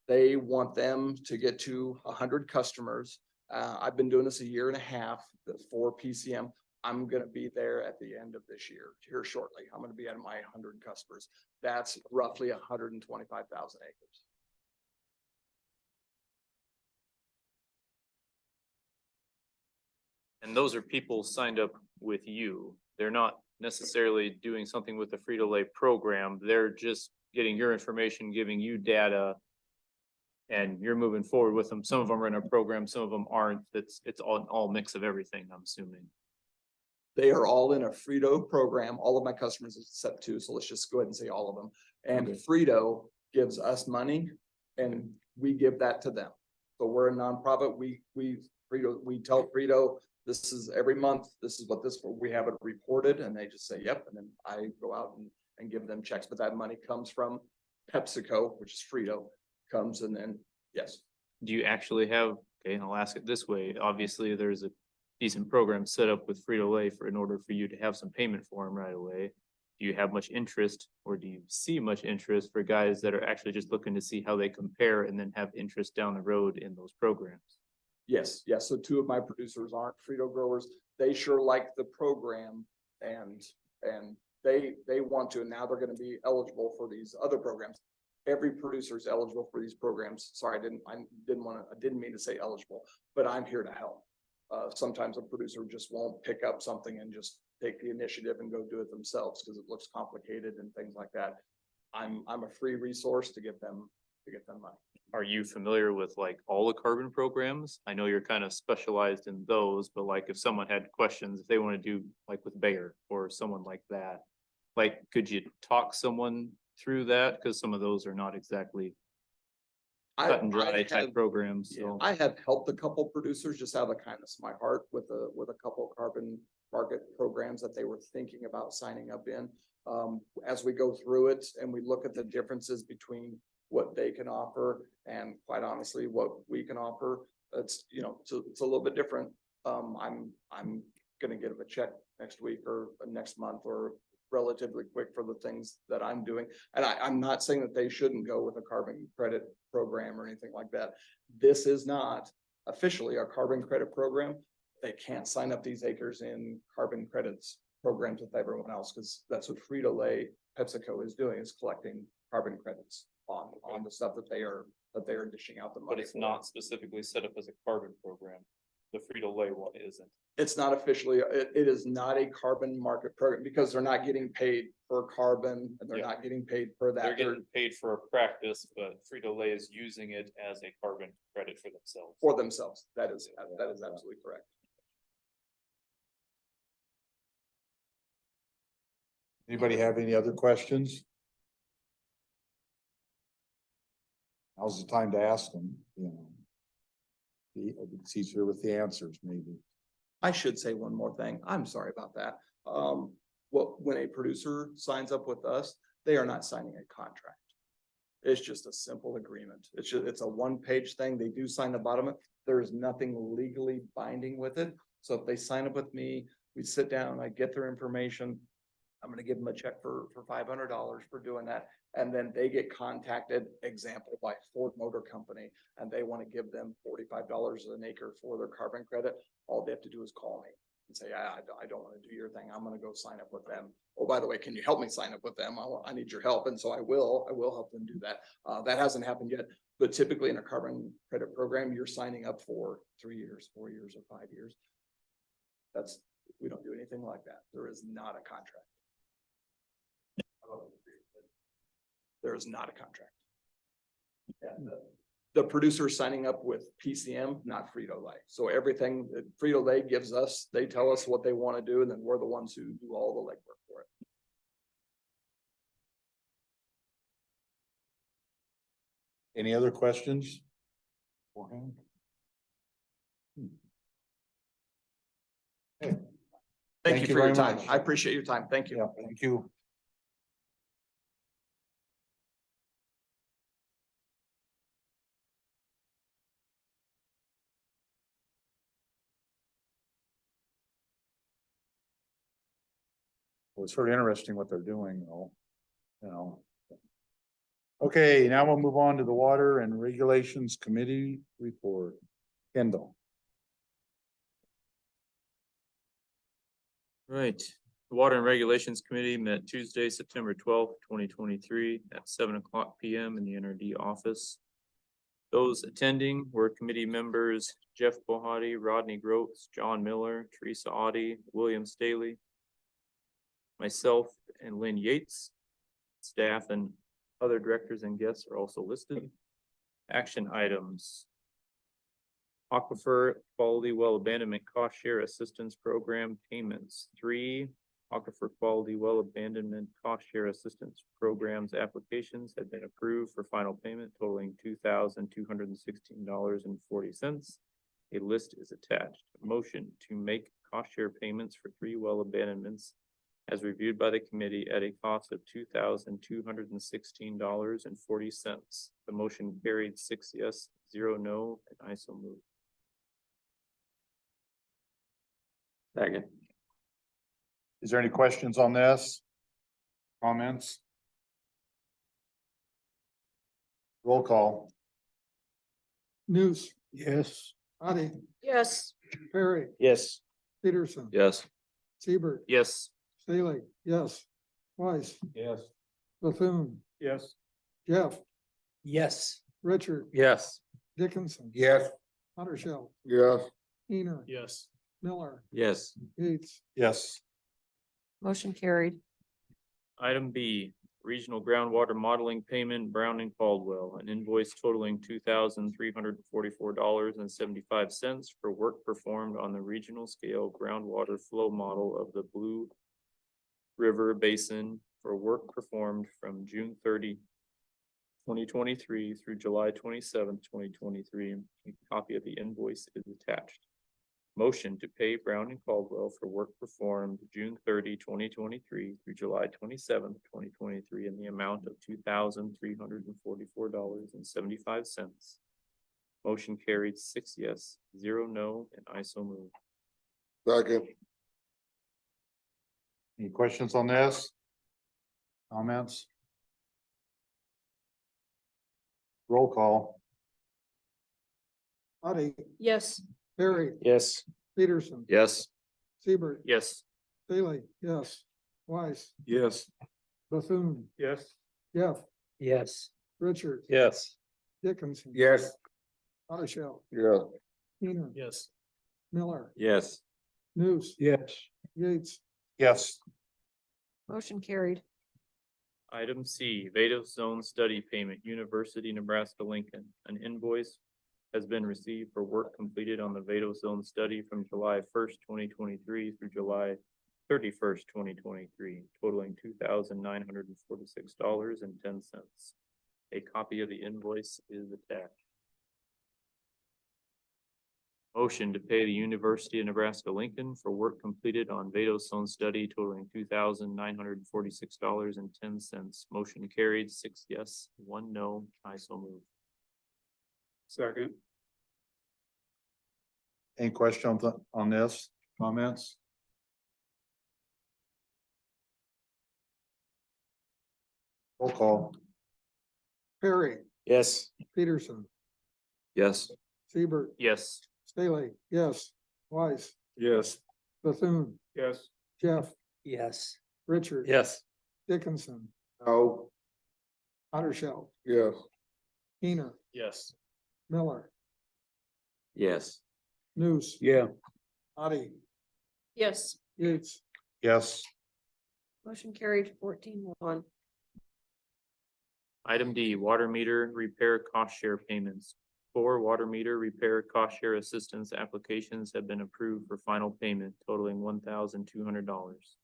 they want them to get to 100 customers. I've been doing this a year and a half for PCM. I'm gonna be there at the end of this year, here shortly. I'm gonna be at my 100 customers. That's roughly 125,000 acres. And those are people signed up with you. They're not necessarily doing something with the Frito-Lay program. They're just getting your information, giving you data. And you're moving forward with them. Some of them are in a program, some of them aren't. It's all mix of everything, I'm assuming. They are all in a Frito program, all of my customers except two, so let's just go ahead and say all of them. And Frito gives us money and we give that to them. So we're a nonprofit, we tell Frito, this is every month, this is what we have it reported, and they just say, yep, and then I go out and give them checks, but that money comes from PepsiCo, which is Frito, comes and then, yes. Do you actually have, okay, and I'll ask it this way, obviously there's a decent program set up with Frito-Lay in order for you to have some payment for them right away. Do you have much interest or do you see much interest for guys that are actually just looking to see how they compare and then have interest down the road in those programs? Yes, yes. So two of my producers aren't Frito growers. They sure like the program and they want to, and now they're going to be eligible for these other programs. Every producer is eligible for these programs. Sorry, I didn't mean to say eligible, but I'm here to help. Sometimes a producer just won't pick up something and just take the initiative and go do it themselves because it looks complicated and things like that. I'm a free resource to get them money. Are you familiar with like all the carbon programs? I know you're kind of specialized in those, but like if someone had questions, if they want to do like with Bayer or someone like that, like could you talk someone through that? Because some of those are not exactly cut and dry type programs. So I have helped a couple producers just out of the kindness of my heart with a couple carbon market programs that they were thinking about signing up in. As we go through it and we look at the differences between what they can offer and quite honestly, what we can offer, it's a little bit different. I'm gonna get them a check next week or next month or relatively quick for the things that I'm doing. And I'm not saying that they shouldn't go with a carbon credit program or anything like that. This is not officially a carbon credit program. They can't sign up these acres in carbon credits programs with everyone else because that's what Frito-Lay, PepsiCo is doing, is collecting carbon credits on the stuff that they are dishing out the money. but it's not specifically set up as a carbon program. The Frito-Lay one isn't. It's not officially, it is not a carbon market program because they're not getting paid per carbon and they're Yeah. not getting paid per They're that. They're getting paid for a practice, but Frito-Lay is using it as a carbon credit for themselves. for themselves. That is absolutely correct. Anybody have any other questions? Now's the time to ask them, you know. It's easier with the answers, maybe. I should say one more thing. I'm sorry about that. Well, when a producer signs up with us, they are not signing a contract. It's just a simple agreement. It's a one-page thing. They do sign the bottom of it. There is nothing legally binding with it. So if they sign up with me, we sit down, I get their information. I'm gonna give them a check for $500 for doing that. And then they get contacted, example, by Ford Motor Company, and they want to give them $45 an acre for their carbon credit. All they have to do is call me and say, I don't want to do your thing. I'm gonna go sign up with them. Oh, by the way, can you help me sign up with them? I need your help. And so I will help them do that. That hasn't happened yet, but typically in a carbon credit program, you're signing up for 3 years, 4 years, or 5 years. We don't do anything like that. There is not a contract. There is not a contract. And the producer signing up with PCM, not Frito-Lay. So everything that Frito-Lay gives us, they tell us what they want to do, and then we're the ones who do all the legwork for it. Any other questions? For him? Okay. Thank you for your very time. much. I appreciate your time. Thank you. Yeah, thank you. Well, it's sort of interesting what they're doing, though, you know. Okay, now we'll move on to the Water and Regulations Committee report. Kendall. Right, the Water and Regulations Committee met Tuesday, September 12th, 2023 at 7:00 PM in the NRD office. Those attending were committee members Jeff Bohati, Rodney Groats, John Miller, Teresa Audie, William Staley, myself, and Lynn Yates. Staff and other directors and guests are also listed. Action items. Aquifer Quality Well Abandonment Cost Share Assistance Program payments. 3 Aquifer Quality Well Abandonment Cost Share Assistance Programs applications have been approved for final payment totaling $2,216.40. A list is attached. Motion to make cost share payments for 3 well abandonments as reviewed by the committee at a cost of $2,216.40. The motion carried 6 yes, 0 no, and I so move. Second. Is there any questions on this? Comments? Roll call. News, Yes. Addie, Yes. Perry, Yes. Peterson, Yes. Seaver, Yes. Staley, yes. Weiss, Yes. Bethune, Yes. Jeff, Yes. Richard, Yes. Dickinson, Yes. Ottershell, Yes. Heener, Yes. Miller, Yes. Yates, Yes. Motion carried. Item B, regional groundwater modeling payment, Brown and Caldwell, an invoice totaling $2,344.75 for work performed on the regional scale groundwater flow model of the Blue River Basin for work performed from June 30, 2023 through July 27th, 2023. A copy of the invoice is attached. Motion to pay Brown and Caldwell for work performed June 30, 2023 through July 27th, 2023 in the amount of $2,344.75. Motion carried 6 yes, 0 no, and I so move. Second. Any questions on this? Comments? Roll call. Addie, Yes. Perry, Yes. Peterson, Yes. Seaver, Yes. Staley, yes. Weiss, Yes. Bethune, Yes. Jeff, Yes. Richard, Yes. Dickinson. Yes. Ottershell, Yeah. Heener, Yes. Miller, Yes. News, Yes. Yates, Yes. Motion carried. Item C, Vado Zone Study Payment, University, Nebraska, Lincoln. An invoice has been received for work completed on the Vado Zone study from July first, 2023 through July 31st, 2023, totaling $2,946.10. A copy of the invoice is attached. Motion to pay the University of Nebraska Lincoln for work completed on Vado Zone study totaling $2,946.10. Motion carried, 6 yes, 1 no. I so move. Second. Any questions on this? Comments? Roll call. Perry, Yes. Peterson, Yes. Seaver, Yes. Staley, yes. Weiss, Yes. Bethune, Yes. Jeff, Yes. Richard. Yes. Dickinson, No. Otter Shell, Yes. Keener, Yes. Miller, Yes. News, Yeah. Addie, Yes. Yates, Yes. Motion carried 14-1. Item D, water meter repair cost share payments. 4 water meter repair cost share assistance applications have been approved for final payment totaling $1,200.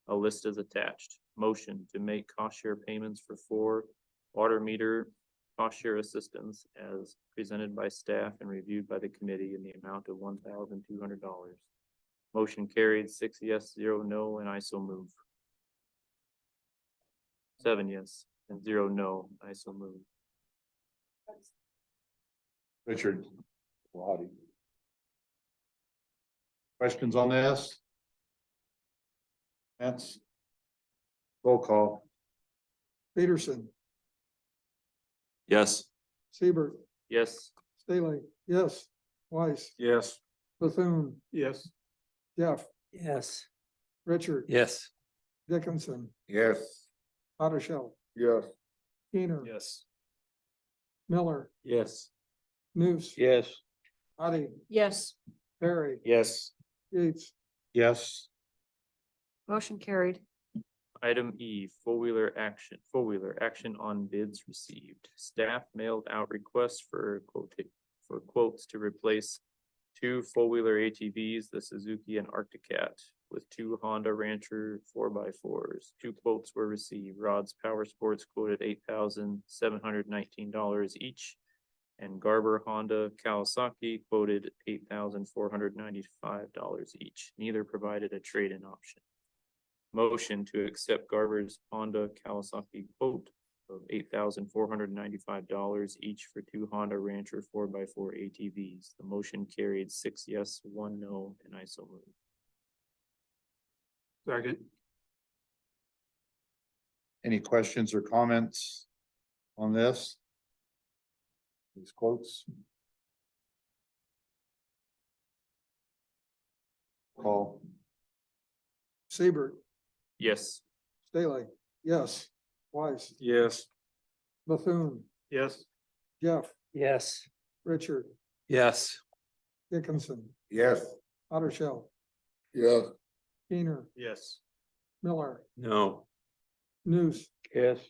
A list is attached. Motion to make cost share payments for 4 water meter cost share assistance as presented by staff and reviewed by the committee in the amount of $1,200. Motion carried, 6 yes, 0 no, and I so move. 7 yes and 0 no, I so move. Richard. Waddy. Questions on this? That's. Roll call. Peterson, Yes. Seaver, Yes. Staley, yes. Weiss, Yes. Bethune, Yes. Jeff, Yes. Richard. Yes. Dickinson, Yes. Otter Shell, Yes. Keener, Yes. Miller, Yes. News, Yes. Addie, Yes. Perry, Yes. Yates, Yes. Motion carried. Item E, four-wheeler action on bids received. Staff mailed out requests for quotes to replace 2 four-wheeler ATVs, the Suzuki and Arctic Cat, with 2 Honda Rancher 4x4s. 2 quotes were received. Rods Power Sports quoted $8,719 each, and Garber Honda Kawasaki quoted $8,495 each. Neither provided a trade-in option. Motion to accept Garber's Honda Kawasaki quote of $8,495 each for 2 Honda Rancher 4x4 ATVs. The motion carried 6 yes, 1 no, and I so move. Second. Any questions or comments on this? These quotes? Call. Seaver, Yes. Staley, yes. Weiss, Yes. Bethune, Yes. Jeff, Yes. Richard, Yes. Dickinson, Yes. Otter Shell, Yes. Keener, Yes. Miller, No. News, Yes.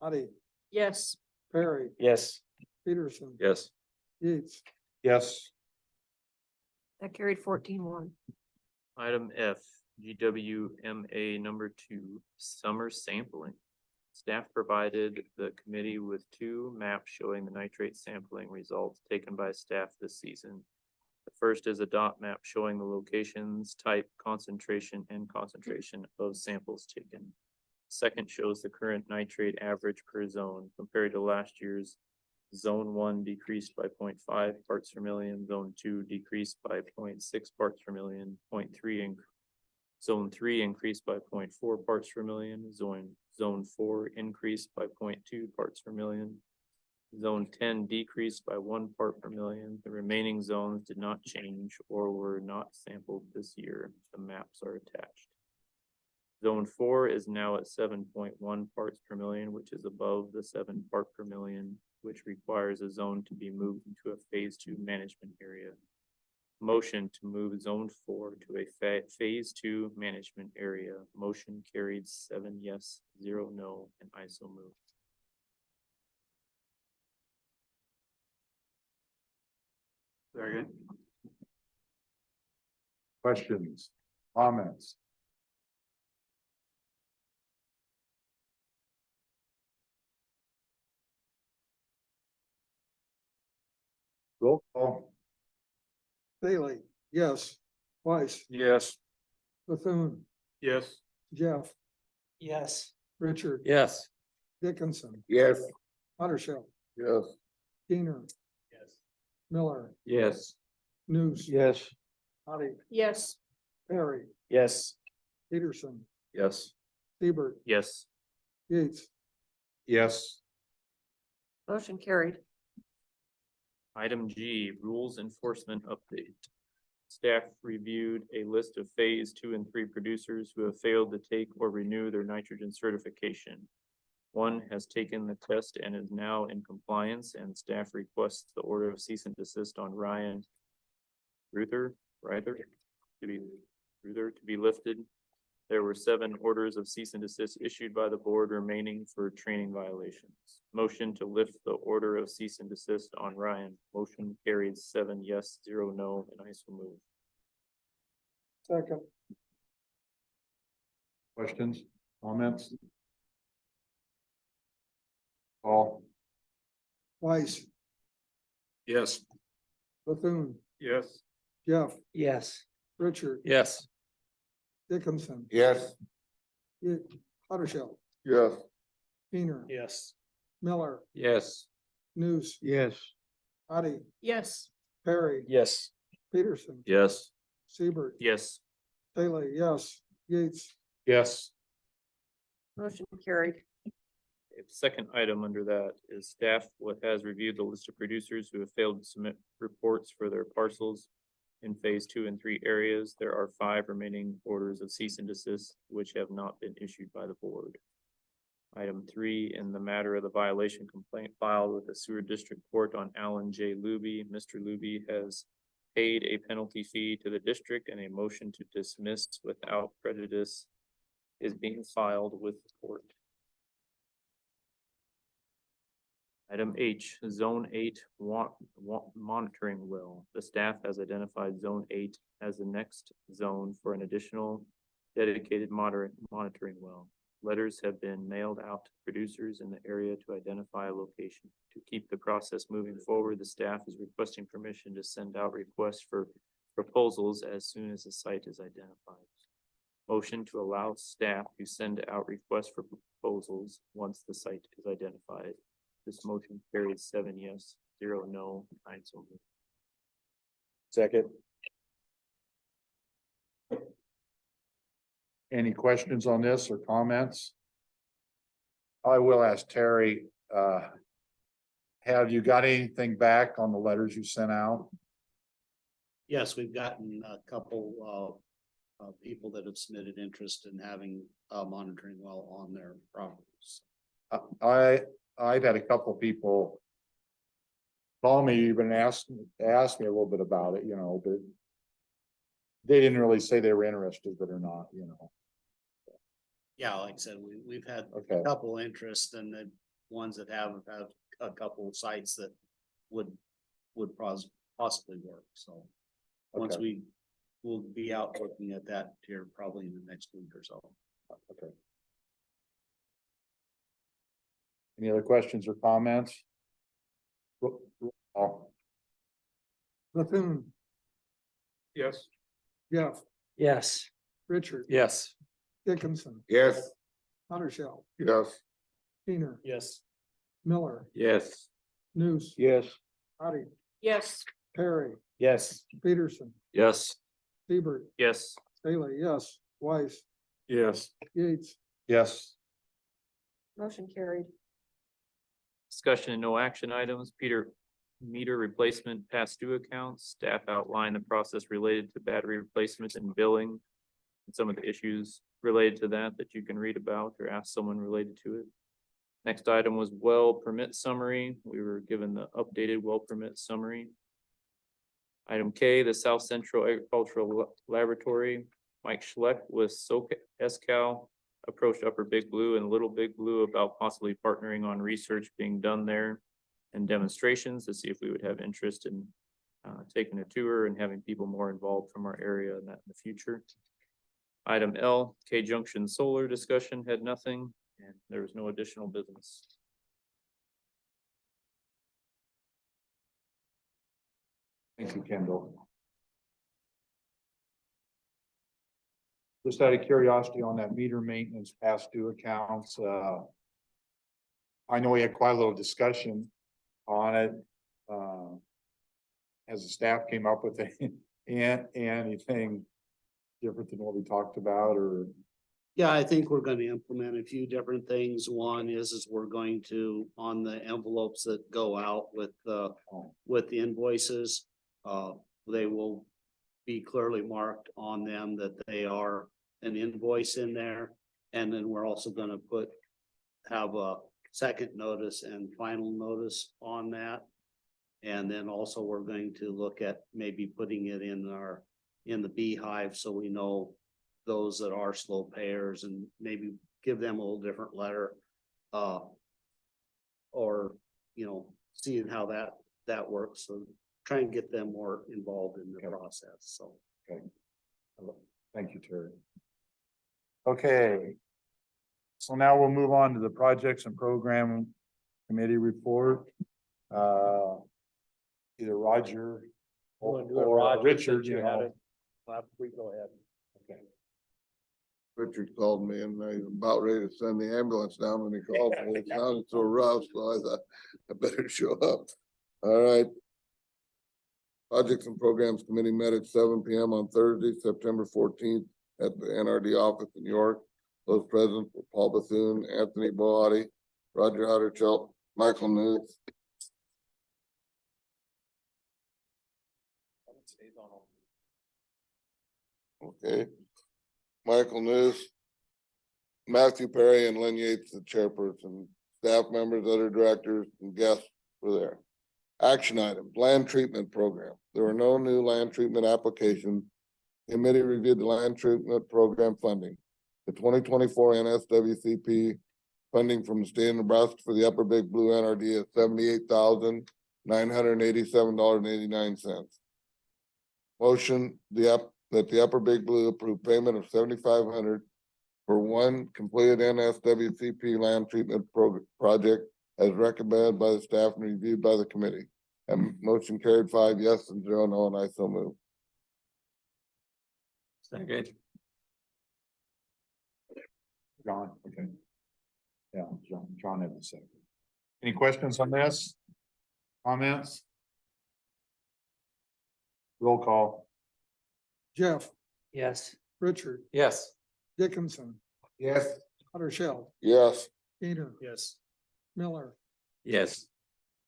Addie, Yes. Perry, Yes. Peterson, Yes. Yates, Yes. That carried 14-1. Item F, GWMA number 2, summer sampling. Staff provided the committee with 2 maps showing the nitrate sampling results taken by staff this season. The first is a dot map showing the locations, type, concentration of samples taken. Second shows the current nitrate average per zone compared to last year's. Zone 1 decreased by 0.5 parts per million, zone 2 decreased by 0.6 parts per million, 0.3 zone 3 increased by 0.4 parts per million, zone 4 increased by 0.2 parts per million. Zone 10 decreased by 1 part per million. The remaining zones did not change or were not sampled this year. The maps are attached. Zone 4 is now at 7.1 parts per million, which is above the 7 part per million, which requires a zone to be moved into a phase 2 management area. Motion to move zone 4 to a phase 2 management area. Motion carried 7 yes, 0 no, and I so move. Second. Questions, comments? Roll call. Bailey, yes. Weiss, Yes. Bethune, Yes. Jeff, Yes. Richard, Yes. Dickinson, Yes. Ottershell, Yes. Keener, Yes. Miller, Yes. News. Yes. Addie, Yes. Perry, Yes. Peterson, Yes. Seabird, Yes. Yates, Yes. Motion carried. Item G, rules enforcement update. Staff reviewed a list of phase 2 and 3 producers who have failed to take or renew their nitrogen certification. One has taken the test and is now in compliance, and staff requests the order of cease and desist on Ryan Ruther to be lifted. There were 7 orders of cease and desist issued by the board remaining for training violations. Motion to lift the order of cease and desist on Ryan. Motion carried 7 yes, 0 no, and I so move. second, Questions, comments? Paul? Weiss, Yes. Bethune, Yes. Jeff, Yes. Richard, Yes. Dickinson, Yes. Ottershell, Yes. Keener, Yes. Miller, Yes. News, Yes. Addie, Yes. Perry, Yes. Peterson, Yes. Seabird, Yes. Bailey, yes. Yates, Yes. Motion carried. The second item under that is staff has reviewed the list of producers who have failed to submit reports for their parcels in phase 2 and 3 areas. There are 5 remaining orders of cease and desist which have not been issued by the board. Item 3, in the matter of the violation complaint filed with the sewer district court on Alan J. Luby, Mr. Luby has paid a penalty fee to the district, and a motion to dismiss without prejudice is being filed with the court. Item H, Zone 8 monitoring well. The staff has identified Zone 8 as the next zone for an additional dedicated monitoring well. Letters have been mailed out to producers in the area to identify a location. To keep the process moving forward, the staff is requesting permission to send out requests for proposals as soon as the site is identified. Motion to allow staff to send out requests for proposals once the site is identified. This motion carries 7 yes, 0 no, 9 so moved. Second. Any questions on this or comments? I will ask Terry, have you got anything back on the letters you sent out? Yes, we've gotten a couple of people that have submitted interest in having a monitoring well on their properties. I've had a couple of people call me, even ask me a little bit about it, but they didn't really say they were interested, but or not, Yeah, like I said, we've had Okay. a couple interest and the ones that have a couple of sites that would possibly work, so. Once Okay. we'll be out looking at that here probably in the next week or so. Okay. Any other questions or comments? Oh, Bethune, yes. Jeff, Yes. Richard, Yes. Dickinson, Yes. Ottershell, Yes. Keener, Yes. Miller, Yes. News, Yes. Addie, Yes. Perry, Yes. Peterson, Yes. Seabird, Yes. Bailey, yes. Weiss, Yes. Yates, Yes. Motion carried. Discussion and no action items. Peter, meter replacement past due accounts. Staff outlined the process related to battery replacement and billing, and some of the issues related to that you can read about or ask someone related to it. Next item was well permit summary. We were given the updated well permit summary. Item K, the South Central Agricultural Laboratory, Mike Schleck with SoCal approached Upper Big Blue and Little Big Blue about possibly partnering on research being done there and demonstrations to see if we would have interest in taking a tour and having people more involved from our area in that in the future. Item L, K Junction Solar discussion had nothing, and there was no additional business. Thank you, Kendall. Just out of curiosity on that meter maintenance past due accounts, I know we had quite a little discussion on it. As the staff came up with anything different than what we talked about, or? Yeah, I think we're gonna implement a few different things. One is we're going to, on the envelopes that go out with the invoices, they will be clearly marked on them that they are an invoice in there. And then we're also gonna have a second notice and final notice on that. And then also we're going to look at maybe putting it in the beehive, so we know those that are slow payers, and maybe give them a little different letter. Or, seeing how that works, so try and get them more involved in the process, so. Okay. Thank you, Terry. Okay. So now we'll move on to the projects and program committee report. Either Roger or Richard, We go ahead. Okay. Richard called me and I was about ready to send the ambulance down when he called me. It sounded so rough, so I thought I better show up. All right. Projects and Programs Committee met at 7 PM on Thursday, September 14th at the NRD office in York. Those present were Paul Bethune, Anthony Boati, Roger Hutterchelt, Michael News. Okay. Michael News, Matthew Perry and Lynn Yates, the chairperson, staff members, other directors and guests were there. Action items, land treatment program. There were no new land treatment applications. Committee reviewed the land treatment program funding. The 2024 NSWCP funding from the state of Nebraska for the Upper Big Blue NRD is $78,987.89. Motion that the Upper Big Blue approve payment of $7,500 for one completed NSWCP land treatment project as recommended by the staff and reviewed by the committee. And motion carried 5 yes and 0 no, and I so move. Second. John, okay. Yeah, John had the second. Any questions on this? Comments? Roll call. Jeff, Yes. Richard, Yes. Dickinson, Yes. Huttershell, Yes. Gainer, Yes. Miller, Yes.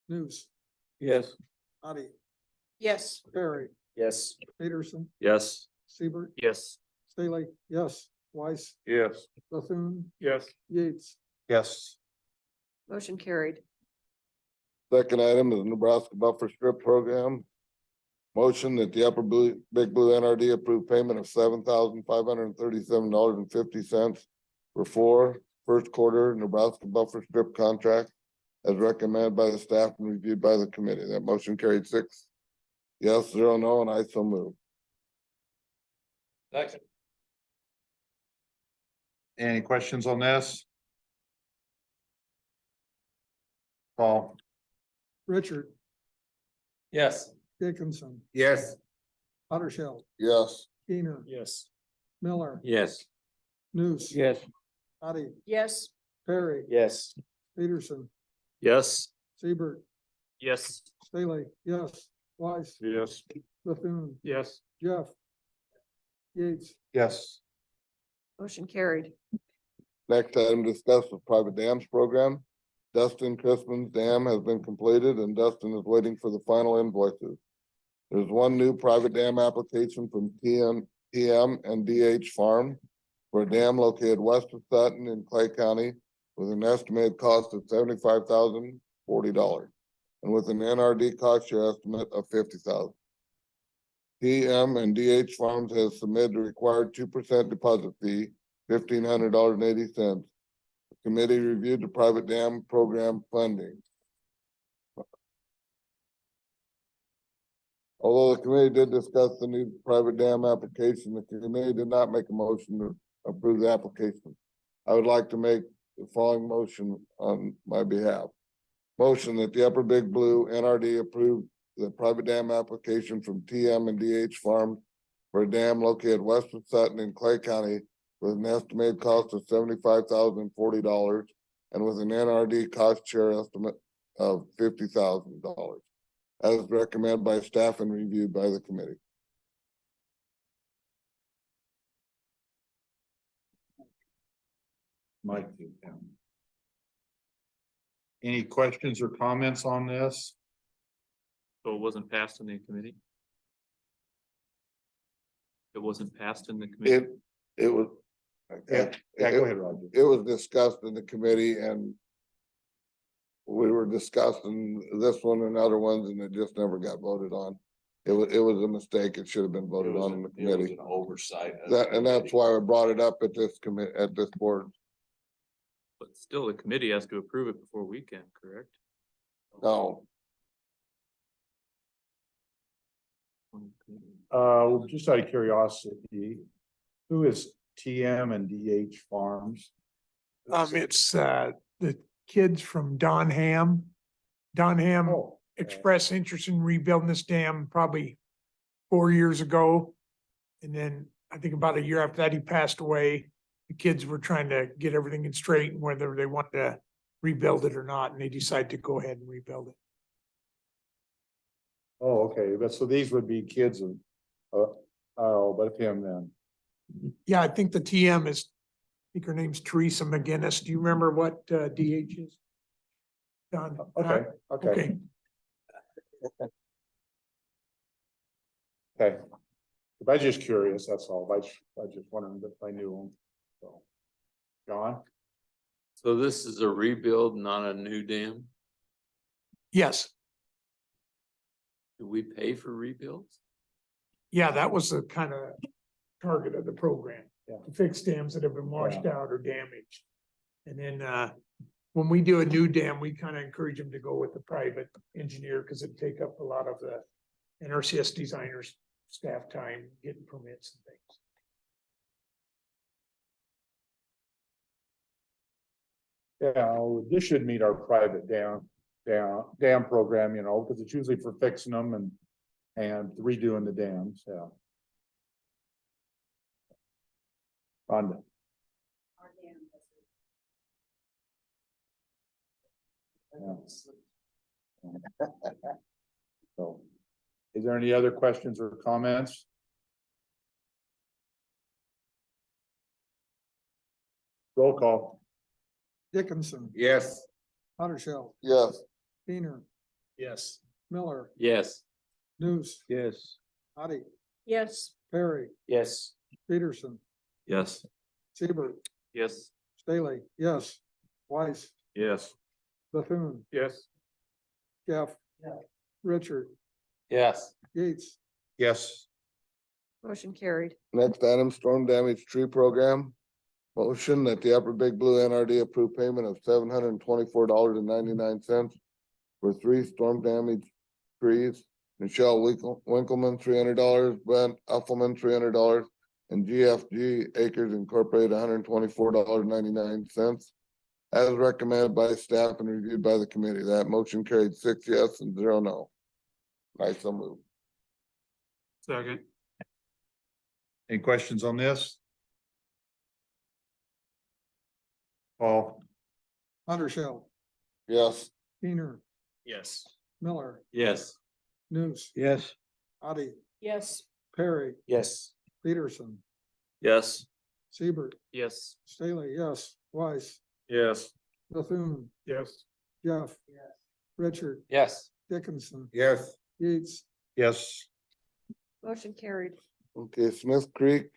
News, Yes. Addie, Yes. Perry, Yes. Peterson, Yes. Seibert, Yes. Staley, yes, Weiss, Yes. Bethune, Yes. Yates, Yes. Motion carried. Second item is Nebraska Buffer Strip Program. Motion that the Upper Big Blue NRD approve payment of $7,537.50 for first quarter Nebraska Buffer Strip contract as recommended by the staff and reviewed by the committee. That motion carried 6 yes, 0 no, and I so move. Second. Any questions on this? Paul? Richard, Yes. Dickinson, Yes. Huttershell, Yes. Gainer, Yes. Miller, Yes. News, Yes. Addie, Yes. Perry, Yes. Peterson, Yes. Seibert, Yes. Staley, yes, Weiss, Yes. Bethune, Yes. Jeff, Yates, Yes. Motion carried. Next item discussed the private dams program. Dustin Chrisman's dam has been completed and Dustin is waiting for the final invoices. There's one new private dam application from TM and DH Farm for a dam located west of Sutton in Clay County with an estimated cost of $75,040 and with an NRD cost share estimate of $50,000. TM and DH Farms has submitted the required 2% deposit fee, $1,500.80. The committee reviewed the private dam program funding. Although the committee did discuss the new private dam application, the committee did not make a motion to approve the application. I would like to make the following motion on my behalf. Motion that the Upper Big Blue NRD approve the private dam application from TM and DH Farm for a dam located west of Sutton in Clay County with an estimated cost of $75,040 and with an NRD cost share estimate of $50,000. As recommended by staff and reviewed by the committee. Mike. Any questions or comments on this? So it wasn't passed in the committee? It wasn't passed in the committee? It was. Yeah, go ahead, Roger. It was discussed in the committee and we were discussing this one and other ones and it just never got voted on. It was a mistake. It should have been voted on in the It was committee. an oversight. of That, the and that's committee. why I brought it up at this at this board. But still, the committee has to approve it before we can, correct? No, Just out of curiosity, who is TM and DH Farms? It's, the kids from Don Ham. Don Ham Oh, expressed interest in rebuilding this dam probably 4 years ago. And then I think about a year after that, he passed away. The kids were trying to get everything in straight and whether they wanted to rebuild it or not, and they decided to go ahead and rebuild it. oh, okay, but so these would be kids of, but him then. Yeah, I think the TM is, I think her name's Teresa McGinnis. Do you remember what DH is? Don. Okay, okay, okay. If I just curious, that's all. I just wondered if I knew him. So, John? So this is a rebuild, not a new dam? Yes, Do we pay for rebuilds? yeah, that was the kind of target of the program. Yeah. To fix dams that have been washed out or damaged. And then when we do a new dam, we kind of encourage them to go with the private engineer because it'd take up a lot of the NRCS designers' staff time getting permits and things. Yeah, this should meet our private dam program, you know, because it's usually for fixing them and redoing the dams, yeah. Rhonda. Yeah. So, is there any other questions or comments? Roll call. Dickinson, Yes. Ottershell, yes, Keener, Yes. Miller, Yes. News, Yes. Addie, Yes. Perry, Yes. Peterson, Yes. Seaver, Yes. Staley, yes. Weiss, Yes. Bethune, Yes. Jeff. Richard, Yes. Yates, Yes. Motion carried. next item, storm damage tree program. Motion that the Upper Big Blue NRD approve payment of $724.99 for 3 storm damaged trees. Michelle Winkleman, $300, Brent Uffelman, $300, and GFG Acres Incorporated, $124.99. As recommended by staff and reviewed by the committee. That motion carried 6 yes and 0 no. I so move. Second. Any questions on this? Paul? Ottershell, Yes, Keener, Yes. Miller, Yes. News, Yes. Addie, Yes. Perry, Yes. Peterson, Yes. Seaver, Yes. Staley, yes. Weiss, Yes. Bethune, Yes. Jeff. Richard, Yes. Dickinson, yes. Yates, Yes. Motion carried. Okay, Smith Creek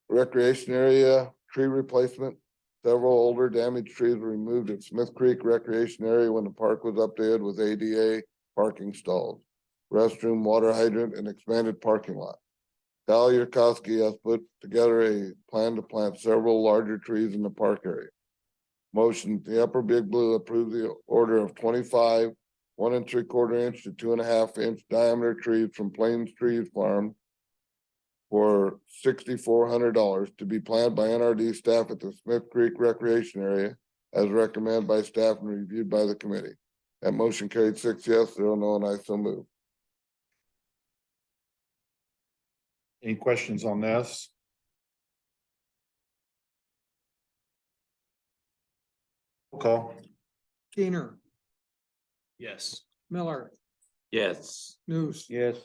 Recreation Area tree replacement. Several older damaged trees were removed at Smith Creek Recreation Area when the park was updated with ADA parking stalls, restroom, water hydrant, and expanded parking lot. Cal Yurkowski has put together a plan to plant several larger trees in the park area. Motion, the Upper Big Blue approve the order of 25 1 3/4 inch to 2.5 inch diameter trees from Plains Trees Farm for $6,400 to be planted by NRD staff at the Smith Creek Recreation Area as recommended by staff and reviewed by the committee. That motion carried 6 yes, 0 no, and I so move. Any questions on this? Roll call. Keener, Yes. Miller, Yes. News, Yes.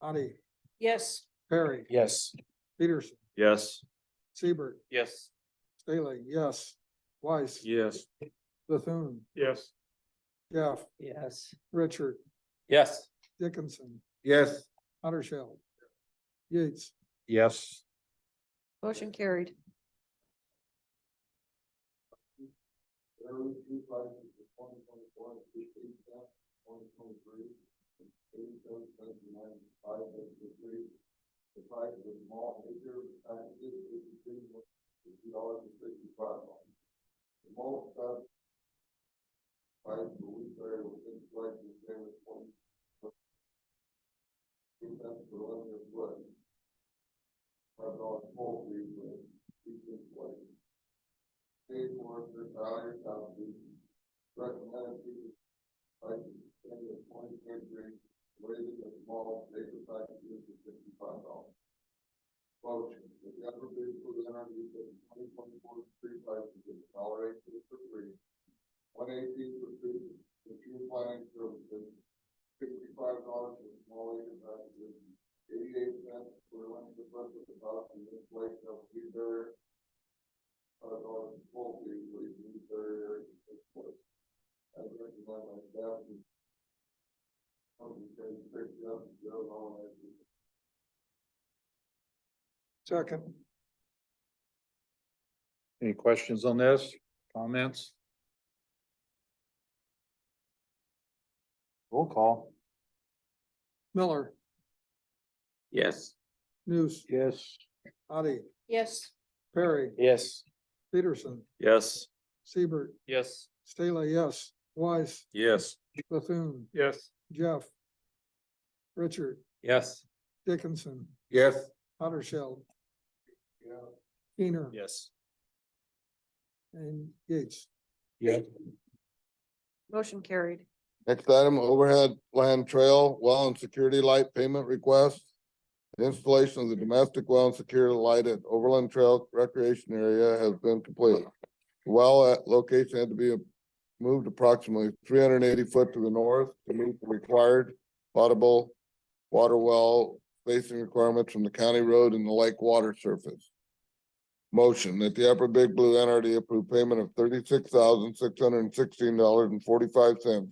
Addie, Yes. Perry, Yes. Peterson, Yes. Seabird, Yes. Staley, yes. Weiss, Yes. Bethune, Yes. Jeff, Yes. Richard, Yes. Dickinson, Yes. Hattershell, Yates, Yes. Motion carried. The price of a small acre packages is $50.65. The most price for wheat berry within flight is the same as 20. $2 per linear foot. $5 full fee with each inflation. Paid for the value of the recommended price of the same as 2023. Rated a small acre packages is $55. Motion, the Upper Big Blue NRD for the 2024 tree prices of $1.18 per tree, $1.18 per tree for tree planting services, $65 for small acre packages, 88 cents for linear foot with the cost of installation of tree barrier, $5 full fee for each new barrier in this place. As recommended by staff. second, Any questions on this? Comments? Roll call. Miller, Yes. News, Yes. Addie, Yes. Perry, Yes. Peterson, Yes. Seabird, Yes. Staley, yes. Weiss, Yes. Bethune, Yes. Jeff, Richard, Yes. Dickinson, Yes. Hattershell, Yeah. Keener, Yes. and Yates. Yes. Motion carried. Next item, overhead land trail well and security light payment request. The installation of the domestic well and security light at Overland Trail Recreation Area has been completed. The well at location had to be moved approximately 380 foot to the north to meet the required potable water well spacing requirements from the county road and the lake water surface. Motion that the Upper Big Blue NRD approve payment of $36,616.45.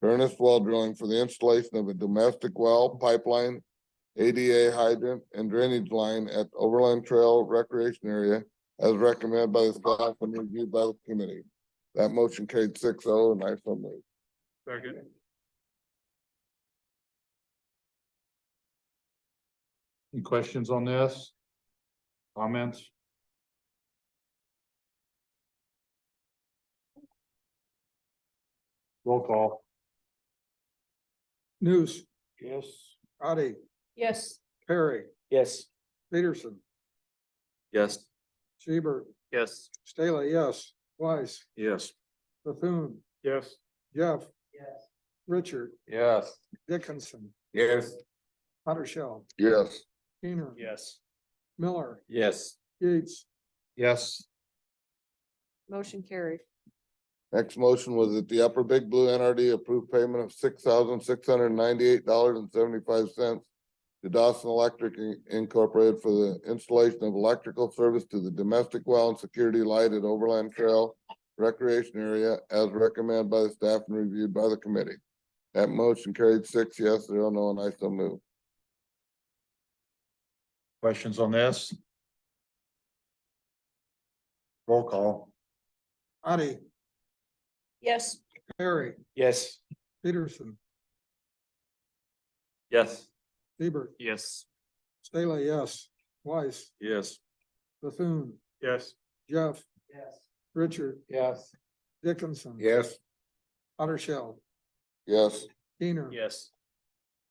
Ernest Well Drilling for the installation of a domestic well, pipeline, ADA hydrant, and drainage line at Overland Trail Recreation Area as recommended by the staff and reviewed by the committee. That motion carried 6-0 and I so move. Second. Any questions on this? Comments? Roll call. News, Yes. Addie, Yes. Perry, Yes. Peterson, Yes. Seabird, Yes. Staley, yes. Weiss, Yes. Bethune, Yes. Jeff, Yes. Richard, Yes. Dickinson, Yes. Hattershell, Yes. Keener, Yes. Miller, Yes. Yates, Yes. Motion carried. Next motion was that the Upper Big Blue NRD approve payment of $6,698.75 to Dawson Electric Incorporated for the installation of electrical service to the domestic well and security light at Overland Trail Recreation Area as recommended by the staff and reviewed by the committee. That motion carried 6 yes, 0 no, and I so move. Questions on this? Roll call. Addie, Yes. Perry, Yes. Peterson, Yes. Seabird, Yes. Staley, yes. Weiss, Yes. Bethune, Yes. Jeff, Yes. Richard, Yes. Dickinson. Yes. Ottershell, Yes. Keener. Yes.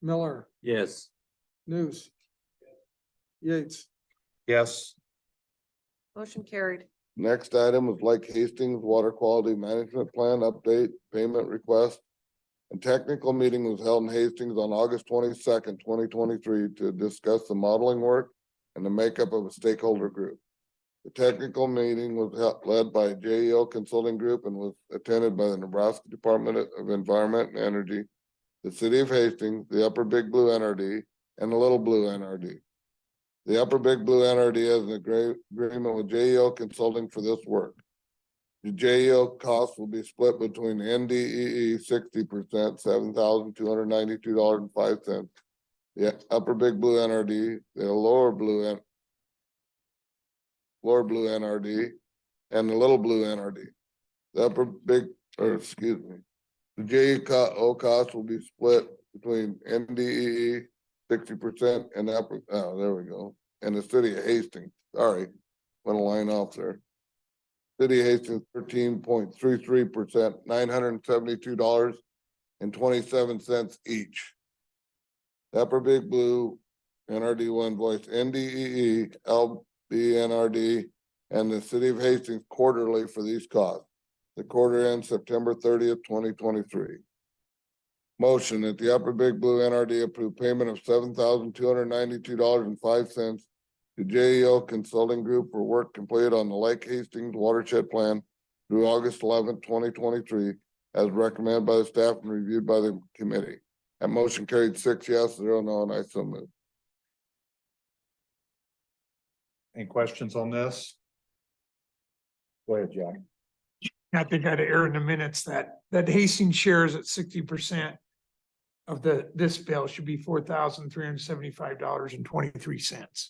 Miller, Yes. Nuce. Yates, Yes. Motion carried. Next item is Lake Hastings Water Quality Management Plan Update Payment Request. A technical meeting was held in Hastings on August 22nd, 2023, to discuss the modeling work and the makeup of a stakeholder group. The technical meeting was led by JEO Consulting Group and was attended by the Nebraska Department of Environment and Energy, the City of Hastings, the Upper Big Blue NRD, and the Little Blue NRD. The Upper Big Blue NRD has an agreement with JEO Consulting for this work. The JEO cost will be split between NDEE 60%, $7,292.05. The Upper Big Blue NRD, the Lower Blue NRD, and the Little Blue NRD. The Upper Big, or excuse me, the JEO cost will be split between NDEE 60% and the upper, oh, there we go. And the City of Hastings, sorry, went a line off there. City of Hastings 13.33%, $972.27 each. The Upper Big Blue NRD will invoice NDEE, LBNRD, and the City of Hastings quarterly for these costs. The quarter ends September 30th, 2023. Motion that the Upper Big Blue NRD approve payment of $7,292.05 to JEO Consulting Group for work completed on the Lake Hastings Watershed Plan through August 11th, 2023, as recommended by the staff and reviewed by the committee. That motion carried 6 yes, 0 no, and I so move. Any questions on this? Go ahead, Jack. I think I'd err in the minutes that Hastings shares at 60% of this bill should be $4,375.23.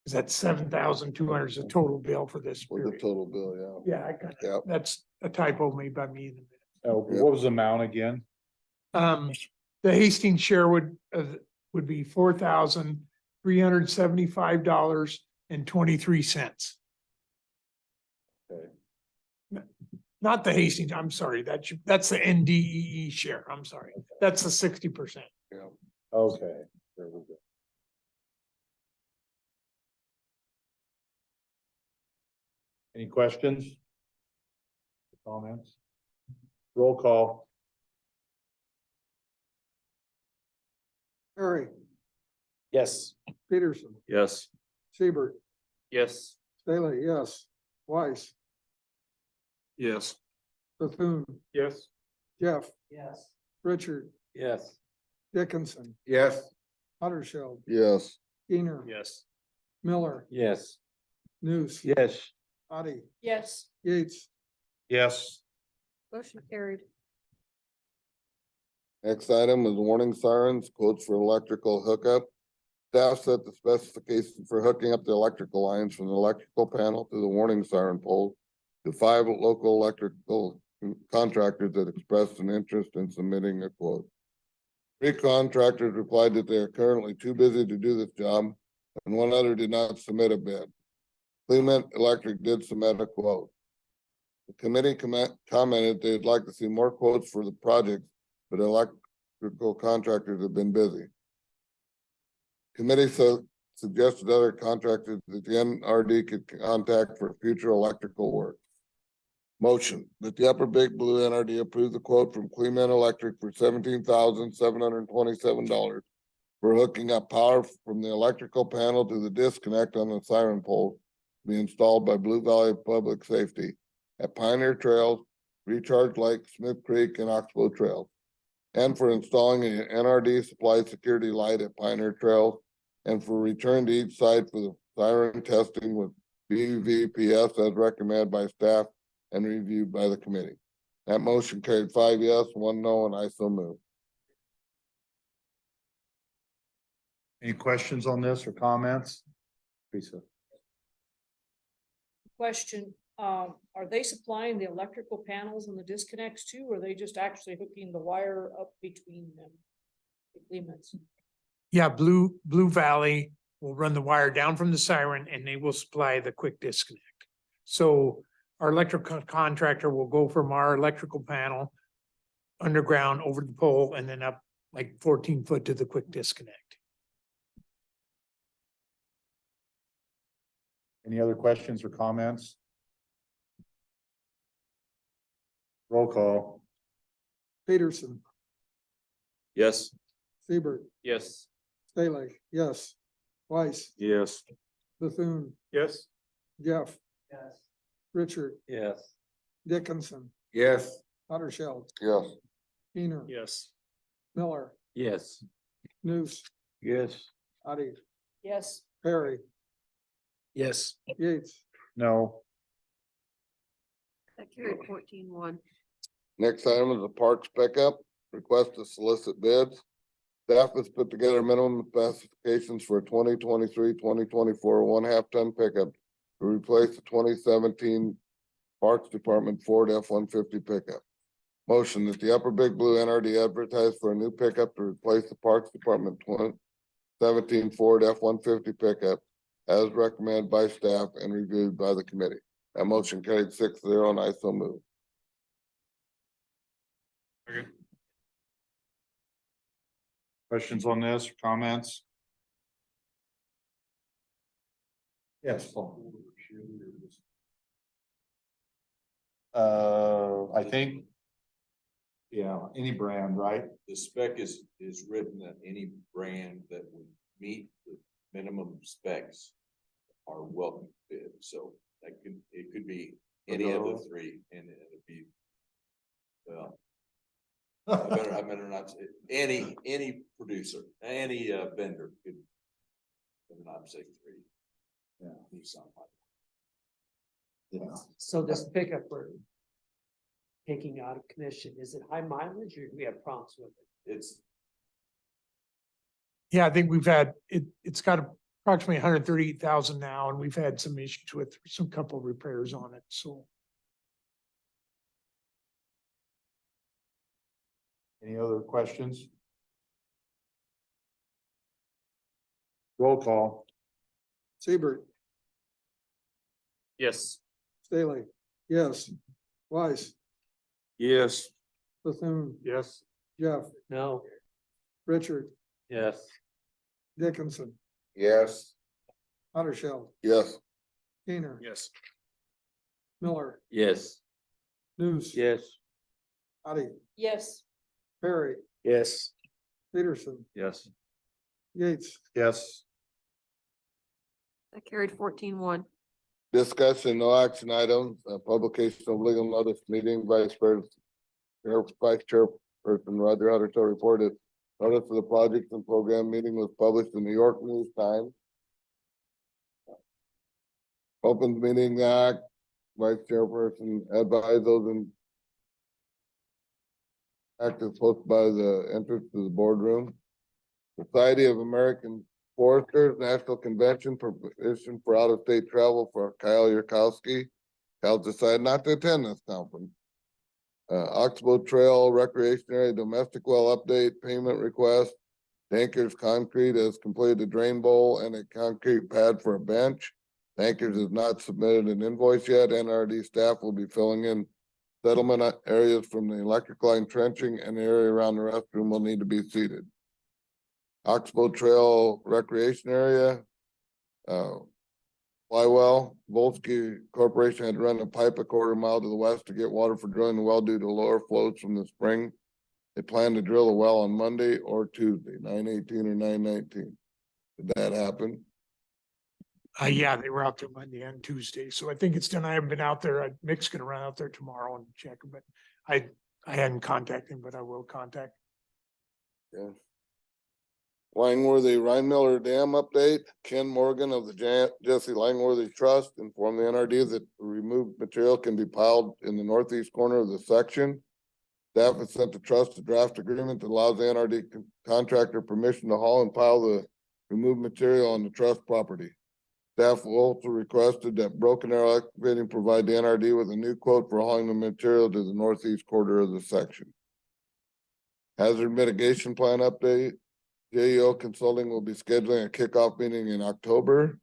Is that $7,200 is the total bill for this For the period? total bill, Yeah, I got Yep. that's a typo made by me in the minute. Oh, what was the amount again? The Hastings share would be $4,375.23. Okay. Not the Hastings, I'm sorry, that's the NDEE share, I'm sorry, that's the 60%. yeah. Okay, there we go. Any questions? Comments? Roll call. Harry, Yes. Peterson, Yes. Seibert, Yes. Staley, yes. Weiss, Yes. Bethune, Yes. Jeff, Yes. Richard, Yes. Dickinson, Yes. Ottershell, Yes. Keener, Yes. Miller, Yes. Nuce. Yes. Addie, Yes, Yates, Yes. motion carried. Next item is warning sirens, quotes for electrical hookup. Staff set the specifications for hooking up the electrical lines from the electrical panel to the warning siren pole to 5 local electrical contractors that expressed an interest in submitting a quote. 3 contractors replied that they are currently too busy to do this job, and 1 other did not submit a bid. Clement Electric did submit a quote. The committee commented they'd like to see more quotes for the project, but electrical contractors have been busy. Committee suggested other contractors that the NRD could contact for future electrical work. Motion that the Upper Big Blue NRD approve the quote from Clement Electric for $17,727 for hooking up power from the electrical panel to the disconnect on the siren pole to be installed by Blue Valley Public Safety at Pioneer Trails, Recharge Lake, Smith Creek, and Oxbow Trails, and for installing an NRD supplied security light at Pioneer Trails, and for return to each site for the siren testing with BVPS as recommended by staff and reviewed by the committee. That motion carried 5 yes, 1 no, and I so move. Any questions on this or comments? Lisa. Question, are they supplying the electrical panels and the disconnects too, or are they just actually hooking the wire up between them? The Clements? Yeah, Blue Valley will run the wire down from the siren and they will supply the quick disconnect. So our electrical contractor will go from our electrical panel underground over the pole and then up like 14 foot to the quick disconnect. Any other questions or comments? Roll call. Peterson, Yes. Seabird, Yes. Staley, yes. Weiss, Yes. Bethune, Yes. Jeff, Yes. Richard, Yes. Dickinson, Yes. Ottershell, Yes. Keener, Yes. Miller, Yes. Nuce, Yes. Addie, Yes. Perry, Yes. Yates. No. That carried 14-1. Next item is the parks pickup, request to solicit bids. Staff has put together minimum specifications for a 2023-2024 1/2 ton pickup to replace the 2017 Parks Department Ford F-150 pickup. Motion that the Upper Big Blue NRD advertise for a new pickup to replace the Parks Department 2017 Ford F-150 pickup as recommended by staff and reviewed by the committee. That motion carried 6-0 and I so move. Questions on this, comments? Yes, Paul. I think. Yeah, any brand, right? The spec is written that any brand that would meet the minimum specs are welcome to bid, so it could be any of the three, and it'd be. Well, I better not say, any producer, any vendor could. Better not say three. Yeah. Need something like Yeah. So this pickup we're taking out of commission, is it high mileage or do we have problems with it? It's, Yeah, I think we've had, it's got approximately 138,000 now, and we've had some issues with some couple of repairs on it, so. Any other questions? Roll call. Seabird, Yes. Staley, yes. Weiss, yes. Bethune, Yes. Jeff, No. Richard, Yes. Dickinson, Yes. Ottershell, Yes. Keener, Yes. Miller, Yes. Nuce. Yes. Addie, Yes. Perry, Yes. Peterson, Yes. Yates. Yes. That carried 14-1. Discussion, no action items, publication of legal notice meeting, Vice Chairperson Roger Hutter's reported. Notice of the project and program meeting was published in New York News Times. Open Meeting Act, Vice Chairperson advised those in act as posted by the entrance to the boardroom. Society of American Foresters National Convention permission for out-of-state travel for Kyle Yurkowski. Kyle decided not to attend this conference. Oxbow Trail Recreation Area Domestic Well Update Payment Request. Dankers Concrete has completed a drain bowl and a concrete pad for a bench. Dankers has not submitted an invoice yet. NRD staff will be filling in settlement areas from the electric line trenching, and the area around the restroom will need to be seeded. Oxbow Trail Recreation Area. Flywell, Volsky Corporation had run a pipe a 1/4 mile to the west to get water for drilling the well due to lower flows from the spring. They plan to drill a well on Monday or Tuesday, 9/18 or 9/19. Did that happen? Yeah, they were out there Monday and Tuesday, so I think it's done. I haven't been out there. Mick's gonna run out there tomorrow and check, but I hadn't contacted him, but I will contact. Yeah. Langworthy Rhine Miller Dam update. Ken Morgan of the Jesse Langworthy Trust informed the NRD that removed material can be piled in the northeast corner of the section. Staff has sent the trust a draft agreement that allows the NRD contractor permission to haul and pile the removed material on the trust property. Staff also requested that Broken Arrow Excavating provide the NRD with a new quote for hauling the material to the northeast quarter of the section. Hazard mitigation plan update. JEO Consulting will be scheduling a kickoff meeting in October.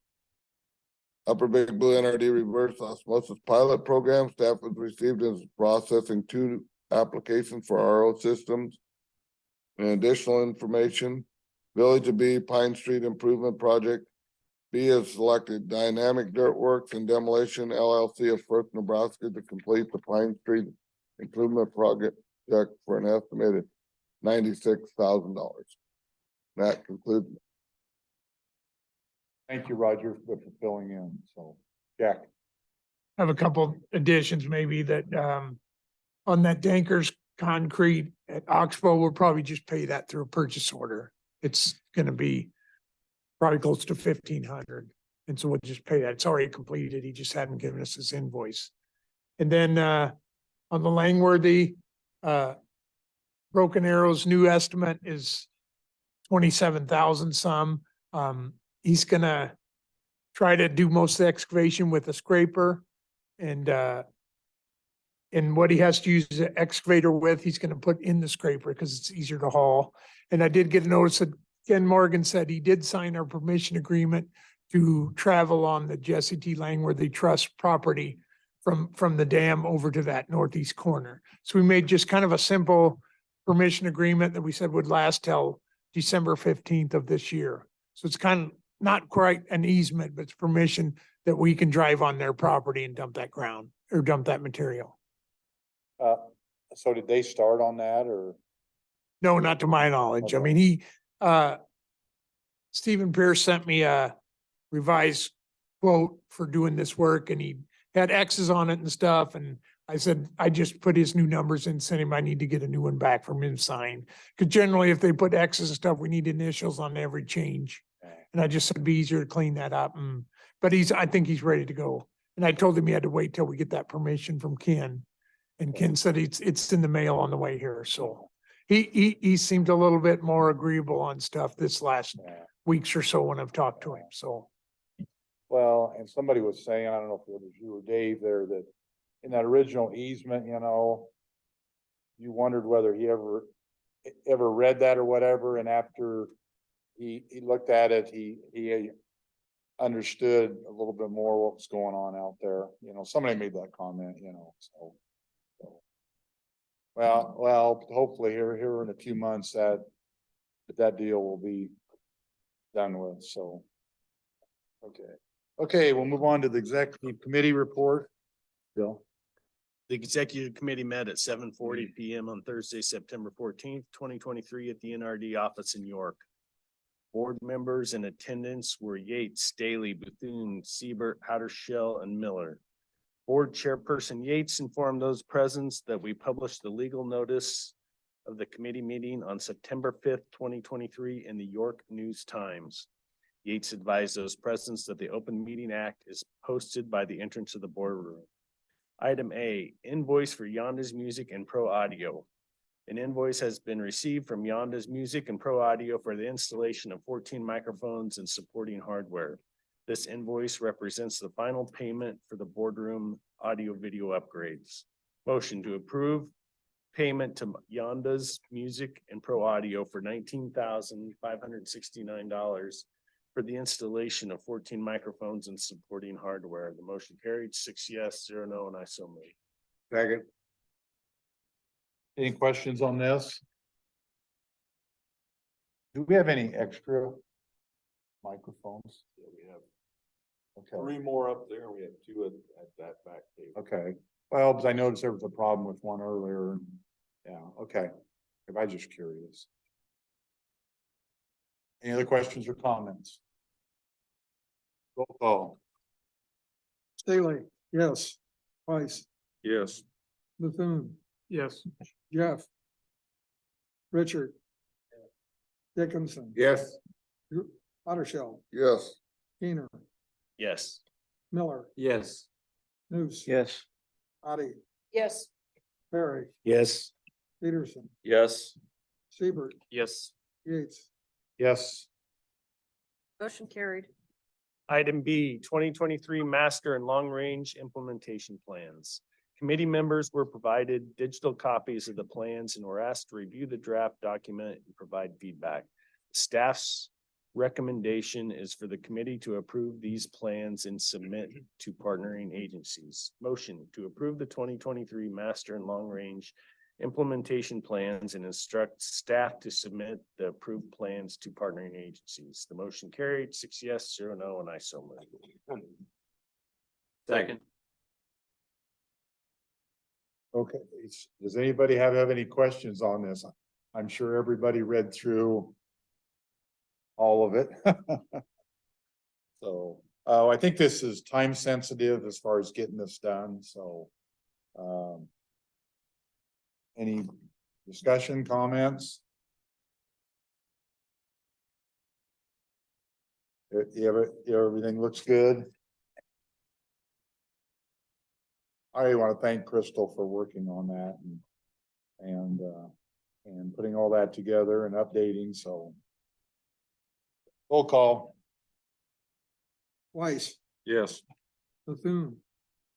Upper Big Blue NRD reverse osmosis pilot program, staff has received and is processing 2 applications for RO systems. And additional information, Village of B Pine Street Improvement Project. B has selected Dynamic Dirt Works and Demolition LLC of First Nebraska to complete the Pine Street Improvement Project for an estimated $96,000. That concludes. Thank you, Roger, for filling in. So, Jack. I have a couple additions maybe that, on that Dankers concrete at Oxbow, we'll probably just pay that through a purchase order. It's gonna be probably close to 1,500. And so we'll just pay that. It's already completed. He just hadn't given us his invoice. And then, on the Langworthy, Broken Arrow's new estimate is 27,000 some. He's gonna try to do most of the excavation with a scraper and what he has to use the excavator with, he's gonna put in the scraper because it's easier to haul. And I did get a notice that Ken Morgan said he did sign our permission agreement to travel on the Jesse T. Langworthy Trust property from the dam over to that northeast corner. So we made just kind of a simple permission agreement that we said would last till December 15th of this year. So it's kind of not quite an easement, but it's permission that we can drive on their property and dump that ground or dump that material. So did they start on that or? No, not to my knowledge. I Okay. mean, Stephen Pierce sent me a revised quote for doing this work and he had X's on it and stuff. And I said, I just put his new numbers in, sent him, I need to get a new one back from him signed. Cause generally if they put X's and stuff, we need initials on every change. And I just said it'd be easier to clean that up. But I think he's ready to go. And I told him he had to wait till we get that permission from Ken. And Ken said it's in the mail on the way here. So he seemed a little bit more agreeable on stuff this last weeks or so when I've talked to him. So. Well, and somebody was saying, I don't know if it was you or Dave there, that in that original easement, you wondered whether he ever read that or whatever. And after he looked at it, he understood a little bit more what was going on out there. Somebody made that comment, so. Well, hopefully here in a few months that deal will be done with, so. Okay, we'll move on to the executive committee report. Bill. The executive committee met at 7:40 PM on Thursday, September 14th, 2023 at the NRD office in York. Board members in attendance were Yates, Staley, Bethune, Siebert, Hattershell, and Miller. Board Chairperson Yates informed those present that we published the legal notice of the committee meeting on September 5th, 2023 in the York News Times. Yates advised those present that the Open Meeting Act is posted by the entrance of the boardroom. Item A, invoice for Yonda's Music and Pro Audio. An invoice has been received from Yonda's Music and Pro Audio for the installation of 14 microphones and supporting hardware. This invoice represents the final payment for the boardroom audio video upgrades. Motion to approve payment to Yonda's Music and Pro Audio for $19,569 for the installation of 14 microphones and supporting hardware. The motion carried 6 yes, 0 no, and I so move. Second. Any questions on this? Do we have any extra microphones? Yeah, we have Okay, 3 more up there. We have 2 at that back table. okay. Well, because I noticed there was a problem with one earlier. Yeah, okay. If I just curious. Any other questions or comments? Roll call. Staley, yes. Weiss, Yes. Bethune, Yes. Jeff. Richard. Dickinson. Yes. Ottershell, Yes. Keener, Yes. Miller, Yes. Noose. Yes. Addie, Yes. Perry, Yes. Peterson, Yes. Siebert, Yes. Yates. Yes. Motion carried. Item B, 2023 Master and Long Range Implementation Plans. Committee members were provided digital copies of the plans and were asked to review the draft document and provide feedback. Staff's recommendation is for the committee to approve these plans and submit to partnering agencies. Motion to approve the 2023 master and long range implementation plans and instruct staff to submit the approved plans to partnering agencies. The motion carried, 6 yes, 0 no, and I so move. Second. Okay, does anybody have any questions on this? I'm sure everybody read through all of it. So, I think this is time sensitive as far as getting this done, so. Any discussion, comments? Everything looks good. I want to thank Crystal for working on that and putting all that together and updating, so. Roll call. Weiss, Yes. Bethune,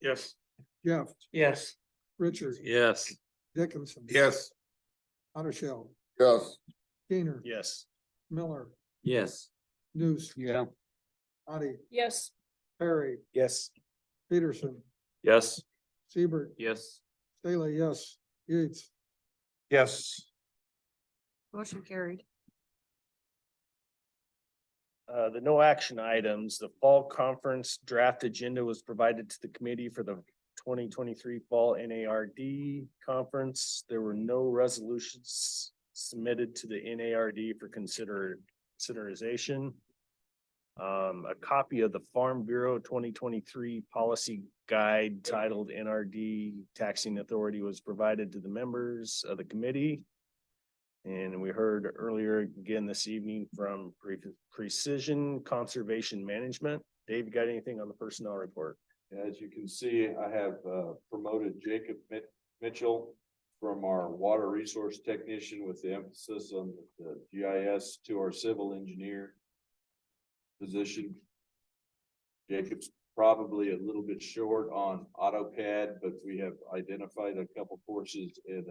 Yes. Jeff, Yes. Richard, Yes. Dickinson. Yes. Arshel, Yes. Gainer, Yes. Miller, Yes. Nuce, Yeah. Addie, Yes. Perry, Yes. Peterson, Yes. Seabird, Yes. Staley, yes, Yates. Yes. Motion carried. The no action items, the fall conference draft agenda was provided to the committee for the 2023 fall NARD conference. There were no resolutions submitted to the NARD for consideration. A copy of the Farm Bureau 2023 policy guide titled NRD Taxing Authority was provided to the members of the committee. And we heard earlier again this evening from Precision Conservation Management. Dave, you got anything on the personnel report? As you can see, I have promoted Jacob Mitchell from our water resource technician with the emphasis on the GIS to our civil engineer position. Jacob's probably a little bit short on AutoCAD, but we have identified a couple courses in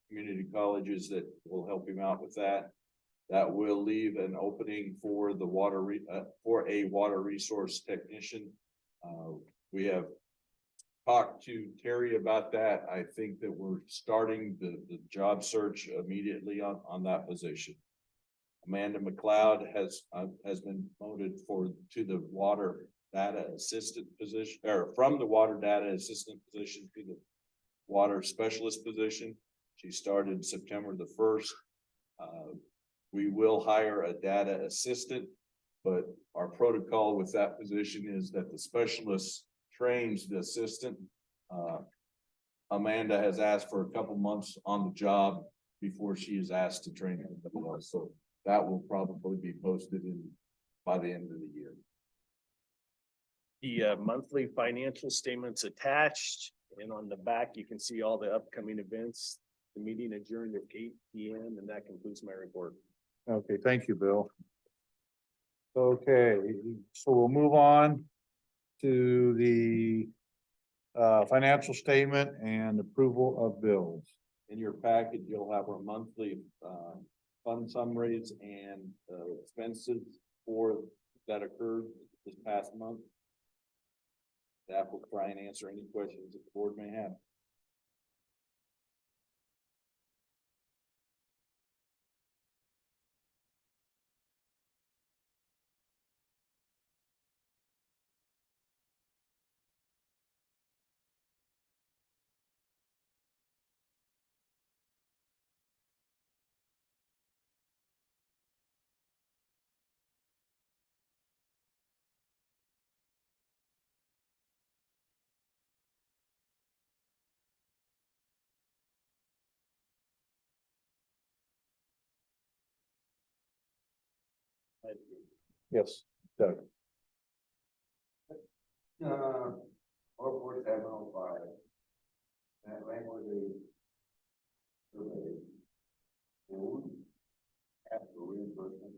community colleges that will help him out with that. That will leave an opening for the for a water resource technician. We have talked to Terry about that. I think that we're starting the job search immediately on that position. Amanda McLeod has been promoted to the water data assistant position, or from the water data assistant position to the water specialist position. She started September the 1st. We will hire a data assistant, but our protocol with that position is that the specialist trains the assistant. Amanda has asked for a couple months on the job before she is asked to train everybody else. So that will probably be posted by the end of the year. The monthly financial statements attached, and on the back, you can see all the upcoming events. The meeting adjourned at 8 p.m. and that concludes my report. Okay, thank you, Bill. Okay, so we'll move on to the financial statement and approval of bills. In your package, you'll have our monthly fund summaries and expenses that occurred this past month. That will try and answer any questions that the board may have. Yes, Doug. 44705. That language is. After reimbursement.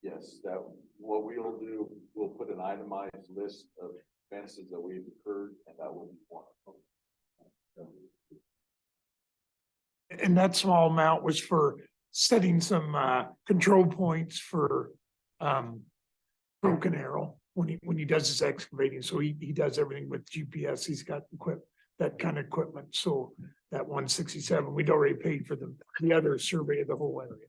Yes, that what we'll do, we'll put an itemized list of expenses that we've incurred, and that will be one of them. And that small amount was for setting some, control points for, Broken Arrow when he does his excavating. So he does everything with GPS. He's got that kind of equipment. So that 167, we'd already paid for the other survey of the whole area.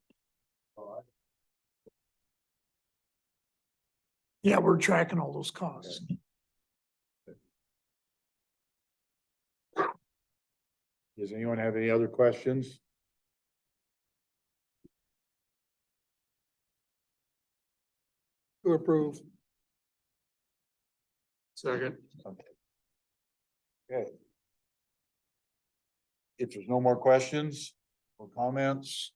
Yeah, we're tracking all those costs. Does anyone have any other questions? To approve. Second. Okay. If there's no more questions or comments,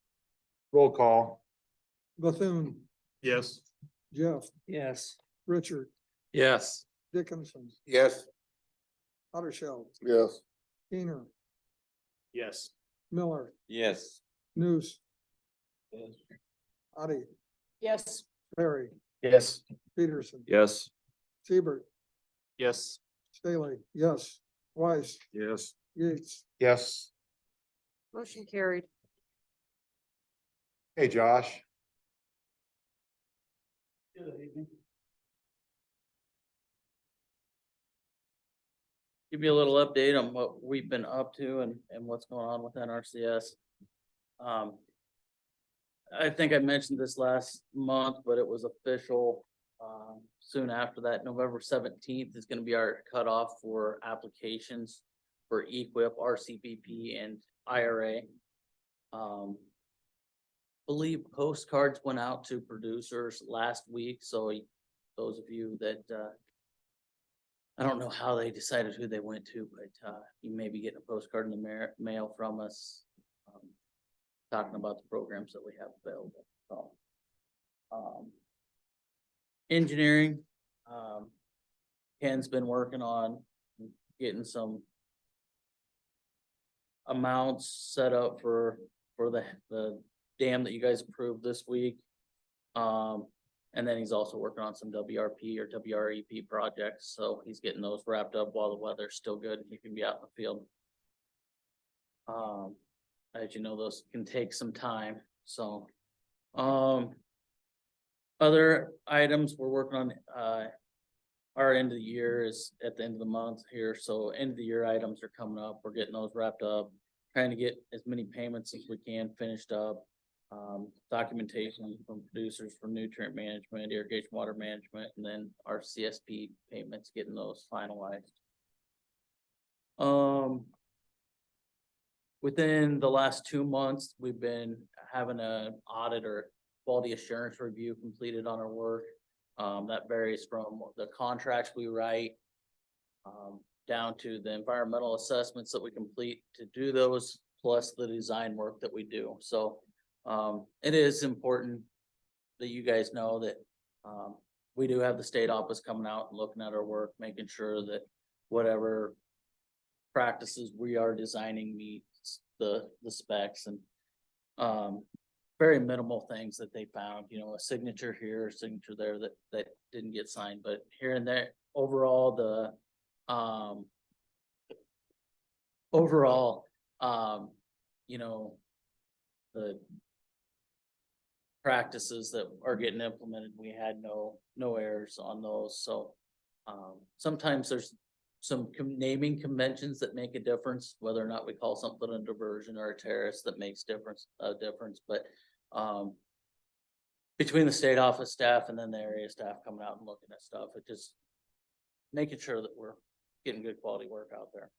roll call. Bethune, Yes. Jeff, Yes. Richard, Yes. Dickinson, Yes. Ottershell, Yes. Keener, Yes. Miller, Yes. Noose. Addie, Yes. Perry, Yes. Peterson, Yes. Seaver, Yes. Staley, yes, Weiss, Yes. Yates. Yes. Motion carried. Hey, Josh. Give you a little update on what we've been up to and what's going on with NRCS. I think I mentioned this last month, but it was official. Soon after that, November 17th is gonna be our cutoff for applications for EQIP, RCPP and IRA. Believe postcards went out to producers last week, so those of you that, I don't know how they decided who they went to, but you may be getting a postcard in the mail from us. Talking about the programs that we have available, so. Engineering, Ken's been working on getting some amounts set up for the dam that you guys approved this week. And then he's also working on some WRP or WREP projects, so he's getting those wrapped up while the weather's still good, and he can be out in the field. As you know, those can take some time, so. Other items we're working on, our end of the year is at the end of the month here, so end of the year items are coming up, we're getting those wrapped up. Trying to get as many payments as we can finished up. Documentation from producers for nutrient management, irrigation water management, and then our CSP payments, getting those finalized. Within the last 2 months, we've been having an audit or quality assurance review completed on our work. That varies from the contracts we write, down to the environmental assessments that we complete to do those, plus the design work that we do. So it is important that you guys know that we do have the state office coming out and looking at our work, making sure that whatever practices we are designing meets the specs, and very minimal things that they found, you know, a signature here, a signature there that didn't get signed, but here and there, overall, you know, the practices that are getting implemented, we had no errors on those, so sometimes there's some naming conventions that make a difference, whether or not we call something a diversion or a terrace, that makes a difference, but between the state office staff and then the area staff coming out and looking at stuff, it just making sure that we're getting good quality work out there.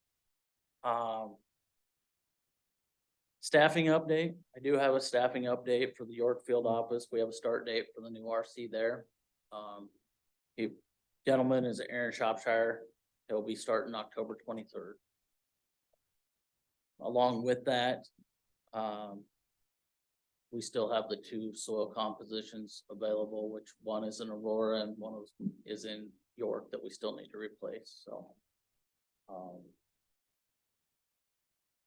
Staffing update, I do have a staffing update for the York Field office. We have a start date for the new RC there. The gentleman is Aaron Shropshire. He'll be starting October 23rd. Along with that, we still have the 2 soil compositions available, which one is in Aurora and one is in York that we still need to replace, so.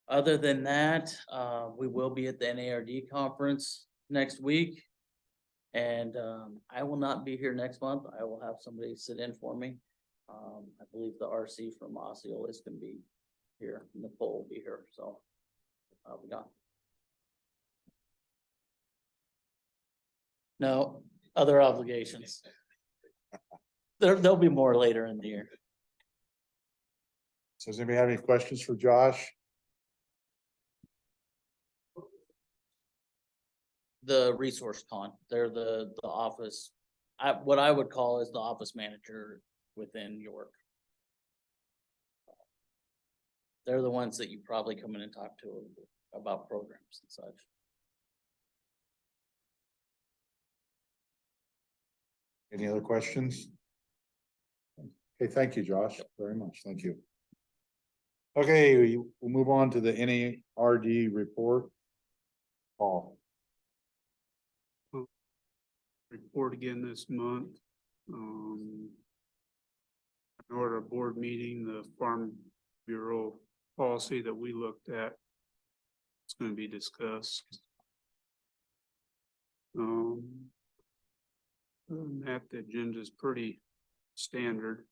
Other than that, we will be at the NARD conference next week. And I will not be here next month. I will have somebody sit in for me. I believe the RC from Osceola is gonna be here, Nicole will be here, so we got. No, other obligations. There'll be more later in the year. So does anybody have any questions for Josh? The resource con, they're the office, what I would call is the office manager within York. They're the ones that you probably come in and talk to about programs and such. Any other questions? Okay, thank you, Josh, very much. Thank you. Okay, we'll move on to the NARD report. Paul. Report again this month. In order board meeting, the Farm Bureau policy that we looked at. It's going to be discussed. Other than that, the agenda is pretty standard.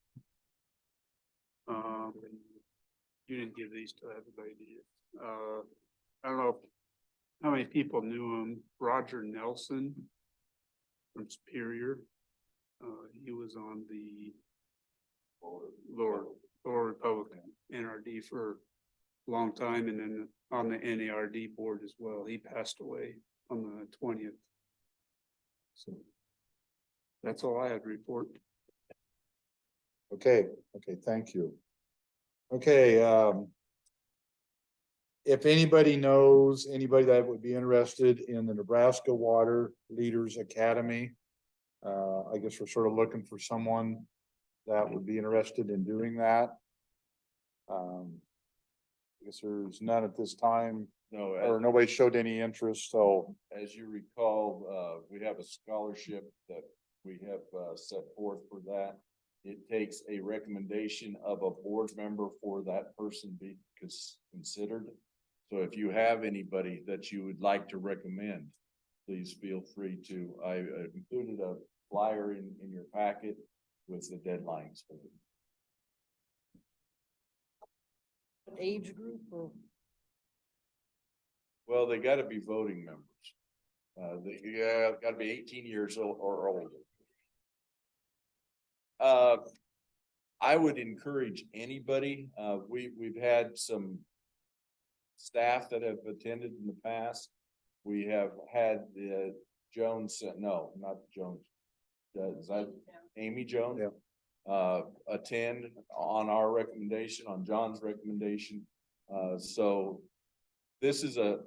You didn't give these to everybody, did you? I don't know how many people knew him. Roger Nelson from Superior. He was on the lower Republican NRD for a long time, and then on the NARD board as well. He passed away on the 20th. So that's all I had to report. Okay, thank you. Okay, if anybody knows anybody that would be interested in the Nebraska Water Leaders Academy, I guess we're sort of looking for someone that would be interested in doing that. I guess there's none at this time, No, or nobody showed any interest, so. as you recall, we have a scholarship that we have set forth for that. It takes a recommendation of a board member for that person be considered. So if you have anybody that you would like to recommend, please feel free to. I included a flyer in your packet with the deadlines for it. Age group or? Well, they gotta be voting members. They gotta be 18 years old or older. I would encourage anybody, we've had some staff that have attended in the past. We have had the Jones, no, not Jones. Is that Amy Jones? Yeah. Attend on our recommendation, on John's recommendation. So this is a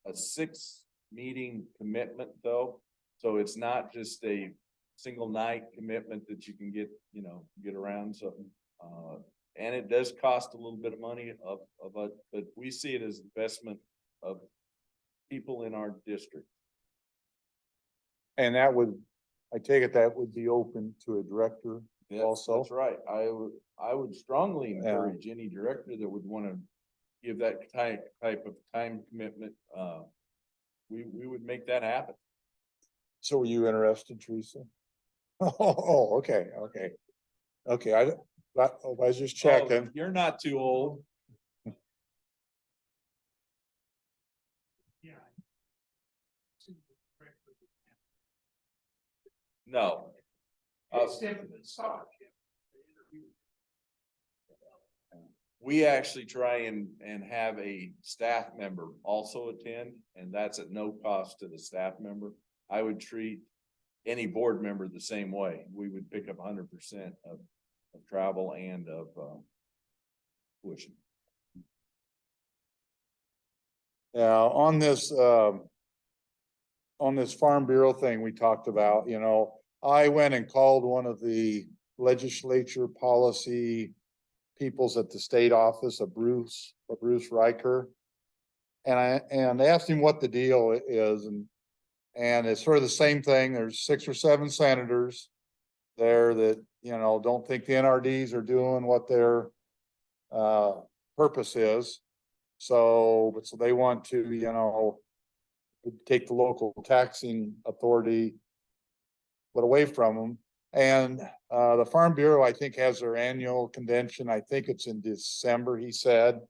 6-meeting commitment though. So it's not just a single night commitment that you can get around. So, and it does cost a little bit of money but we see it as investment of people in our district. And that would, I take it that would be open to a director also? That's right. I would strongly encourage any director that would want to give that type of time commitment. We would make that happen. So were you interested, Teresa? Oh, okay. I was just checking. Oh, you're not too old. No. We actually try and have a staff member also attend, and that's at no cost to the staff member. I would treat any board member the same way. We would pick up 100% of travel and of tuition. Yeah, on this Farm Bureau thing we talked about, I went and called one of the legislature policy peoples at the state office of Bruce Riker. And I asked him what the deal is, and it's sort of the same thing. There's 6 or 7 senators there that, don't think the NRDs are doing what their purpose is. So they want to, take the local taxing authority, but away from them. And the Farm Bureau, I think, has their annual convention. I think it's in December, he said.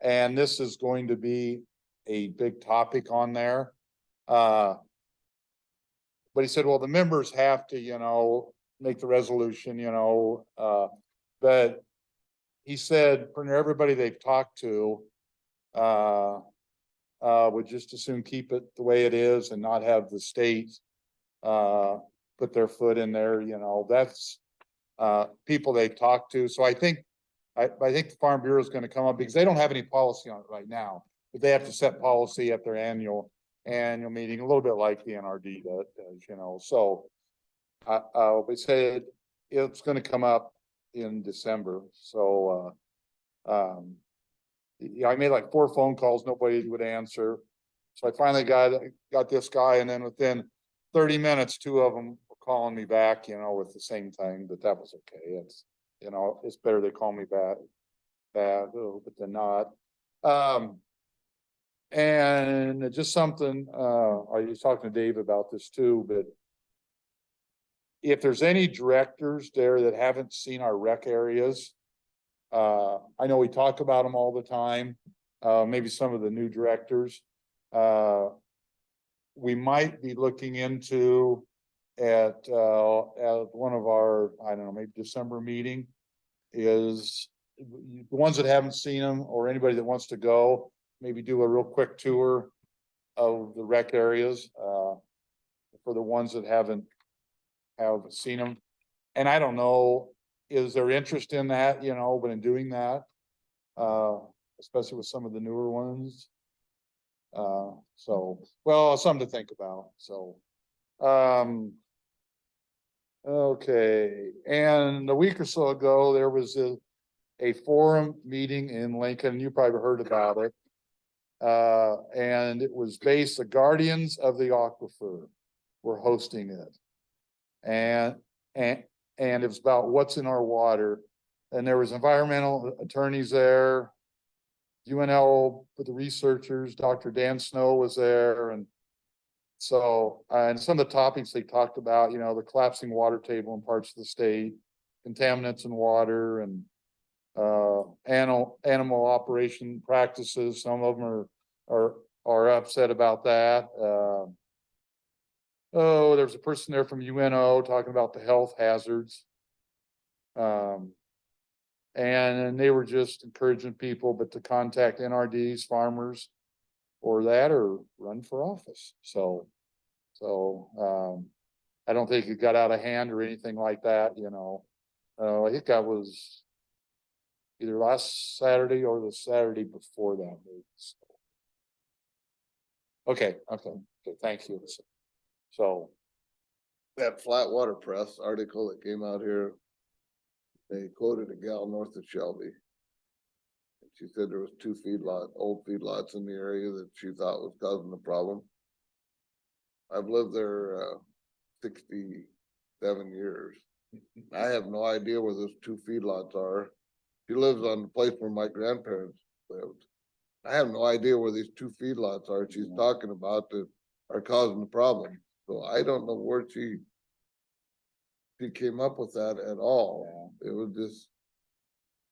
And this is going to be a big topic on there. But but he said, well, the members have to, make the resolution, but he said, for everybody they've talked to, would just as soon keep it the way it is and not have the state, put their foot in there, that's, people they've talked to. So I think the Farm Bureau is gonna come up because they don't have any policy on it right now, but they have to set policy at their annual meeting, a little bit like the NRD does, so. They said it's gonna come up in December, so, yeah, I made like 4 phone calls, nobody would answer. So I finally got this guy, and then within 30 minutes, 2 of them were calling me back, with the same thing, but that was okay. It's, it's better they call me back, but than not. And just something, I was talking to Dave about this too, but if there's any directors there that haven't seen our rec areas, I know we talk about them all the time, maybe some of the new directors. We might be looking into at one of our, I don't know, maybe December meeting, is the ones that haven't seen them, or anybody that wants to go, maybe do a real quick tour of the rec areas, for the ones that haven't seen them. And I don't know, is there interest in that, but in doing that, especially with some of the newer ones. So, well, something to think about. So, okay. And a week or so ago, there was a forum meeting in Lincoln. You probably heard about it. And it was based, the Guardians of the Aquifer were hosting it. And it was about what's in our water. And there was environmental attorneys there, UNL with the researchers, Dr. Dan Snow was there. And so, and some of the topics they talked about, the collapsing water table in parts of the state, contaminants in water, and animal operation practices. Some of them are upset about that. Oh, there's a person there from UNO talking about the health hazards. And they were just encouraging people, but to contact NRDs, farmers, or run for office. So, I don't think it got out of hand or anything like that, I think that was either last Saturday or the Saturday before that. Okay, thank you. So. That flat water press article that came out here, they quoted a gal north of Shelby. She said there was 2 old feedlots in the area that she thought was causing the problem. I've lived there 67 years. I have no idea where those 2 feedlots are. She lives on the place where my grandparents lived. I have no idea where these 2 feedlots are she's talking about that are causing the problem. So I don't know where she came up with that at all. It was just,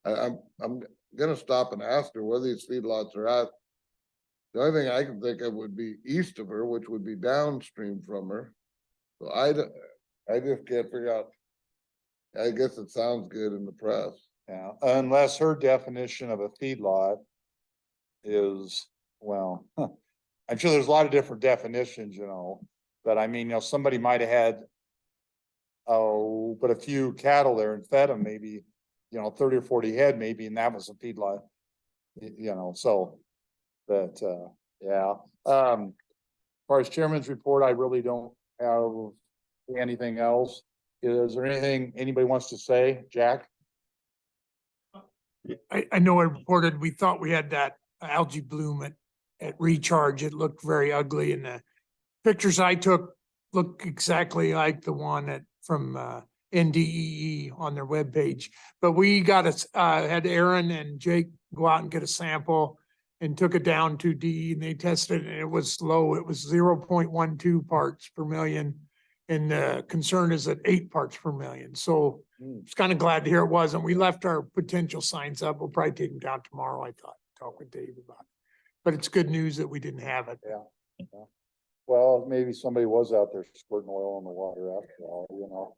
I'm gonna stop and ask her where these feedlots are at. The only thing I can think of would be east of her, which would be downstream from her. So I just can't figure out. I guess it sounds good in the press. Yeah, unless her definition of a feedlot is, well, I'm sure there's a lot of different definitions, but I mean, somebody might have had, but a few cattle there and fed them, maybe, 30 or 40 head maybe, and that was a feedlot, so, but, yeah. As far as chairman's report, I really don't have anything else. Is there anything anybody wants to say, Jack? I know I reported, we thought we had that algae bloom at Recharge. It looked very ugly, and the pictures I took look exactly like the one from NDEE on their webpage. But we had Aaron and Jake go out and get a sample and took it down to DE, and they tested it, and it was low. It was 0.12 parts per million. And the concern is at 8 parts per million. So I was kind of glad to hear it wasn't. We left our potential signs up. We'll probably take them down tomorrow, I thought, talk with Dave about it. But it's good news that we didn't have it. Yeah. Well, maybe somebody was out there squirting oil in the water after all, you know?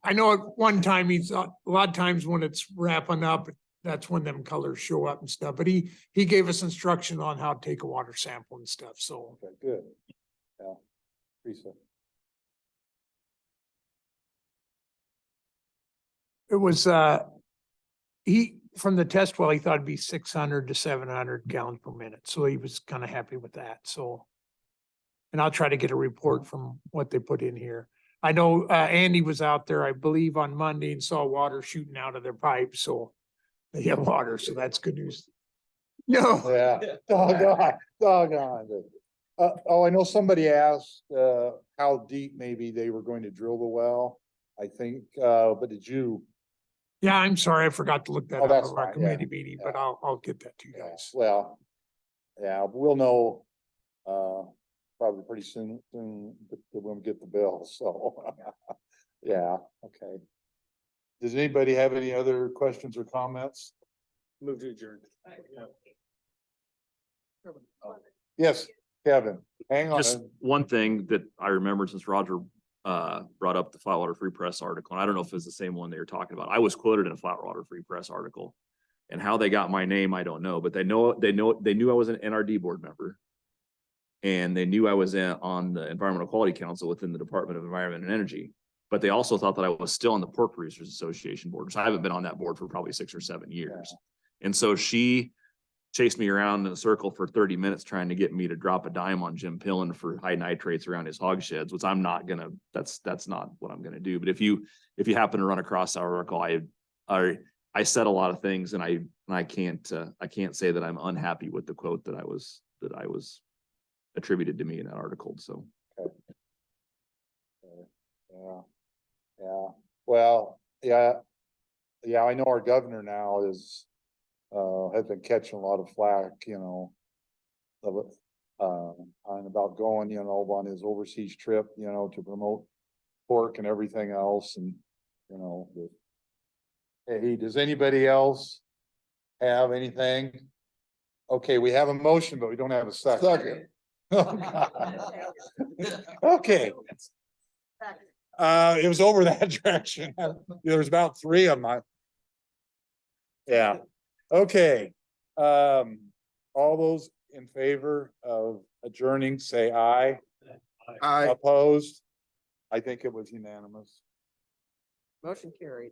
I know at one time he thought, a lot of times when it's wrapping up, that's when them colors show up and stuff, but he gave us instruction on how to take a water sample and stuff, so. Okay, good. Yeah. Teresa. It was, from the test well, he thought it'd be 600 to 700 gallons per minute, so he was kind of happy with that, so. And I'll try to get a report from what they put in here. I know, Andy was out there, I believe, on Monday and saw water shooting out of their pipes, so they have water, so that's good news. No, Yeah, doggone. Oh, I know somebody asked, how deep maybe they were going to drill the well. I think, but did you? yeah, I'm sorry, I forgot to look that Oh, up that's at our fine, committee yeah, meeting, yeah. but I'll get that to you Yeah, guys. well, yeah, we'll know, probably pretty soon, that we'll get the bill, so. Yeah, okay. Does anybody have any other questions or comments? Move to adjourn. Yes, Kevin, hang on. Just one thing that I remembered since Roger brought up the Flatwater Free Press article, and I don't know if it's the same one they were talking about. I was quoted in a Flatwater Free Press article. And how they got my name, I don't know, but they knew I was an NRD board member. And they knew I was on the Environmental Quality Council within the Department of Environment and Energy. But they also thought that I was still on the Pork Producers Association board, so I haven't been on that board for probably 6 or 7 years. And so she chased me around in a circle for 30 minutes trying to get me to drop a dime on Jim Pillen for high nitrates around his hog sheds, which I'm not gonna, that's not what I'm gonna do. But if you happen to run across our article, I said a lot of things, and I can't say that I'm unhappy with the quote that I was attributed to me in that article, so. Yeah, well, yeah, I know our governor now has been catching a lot of flack, you know. And about going, you know, on his overseas trip, you know, to promote pork and everything else, and, you know. Hey, does anybody else have anything? Okay, we have a motion, but we don't have a second. Okay. It was over that direction. There was about 3 of them. Yeah, okay. All those in favor of adjourning, say aye. Aye. Opposed? I think it was unanimous. Motion carried.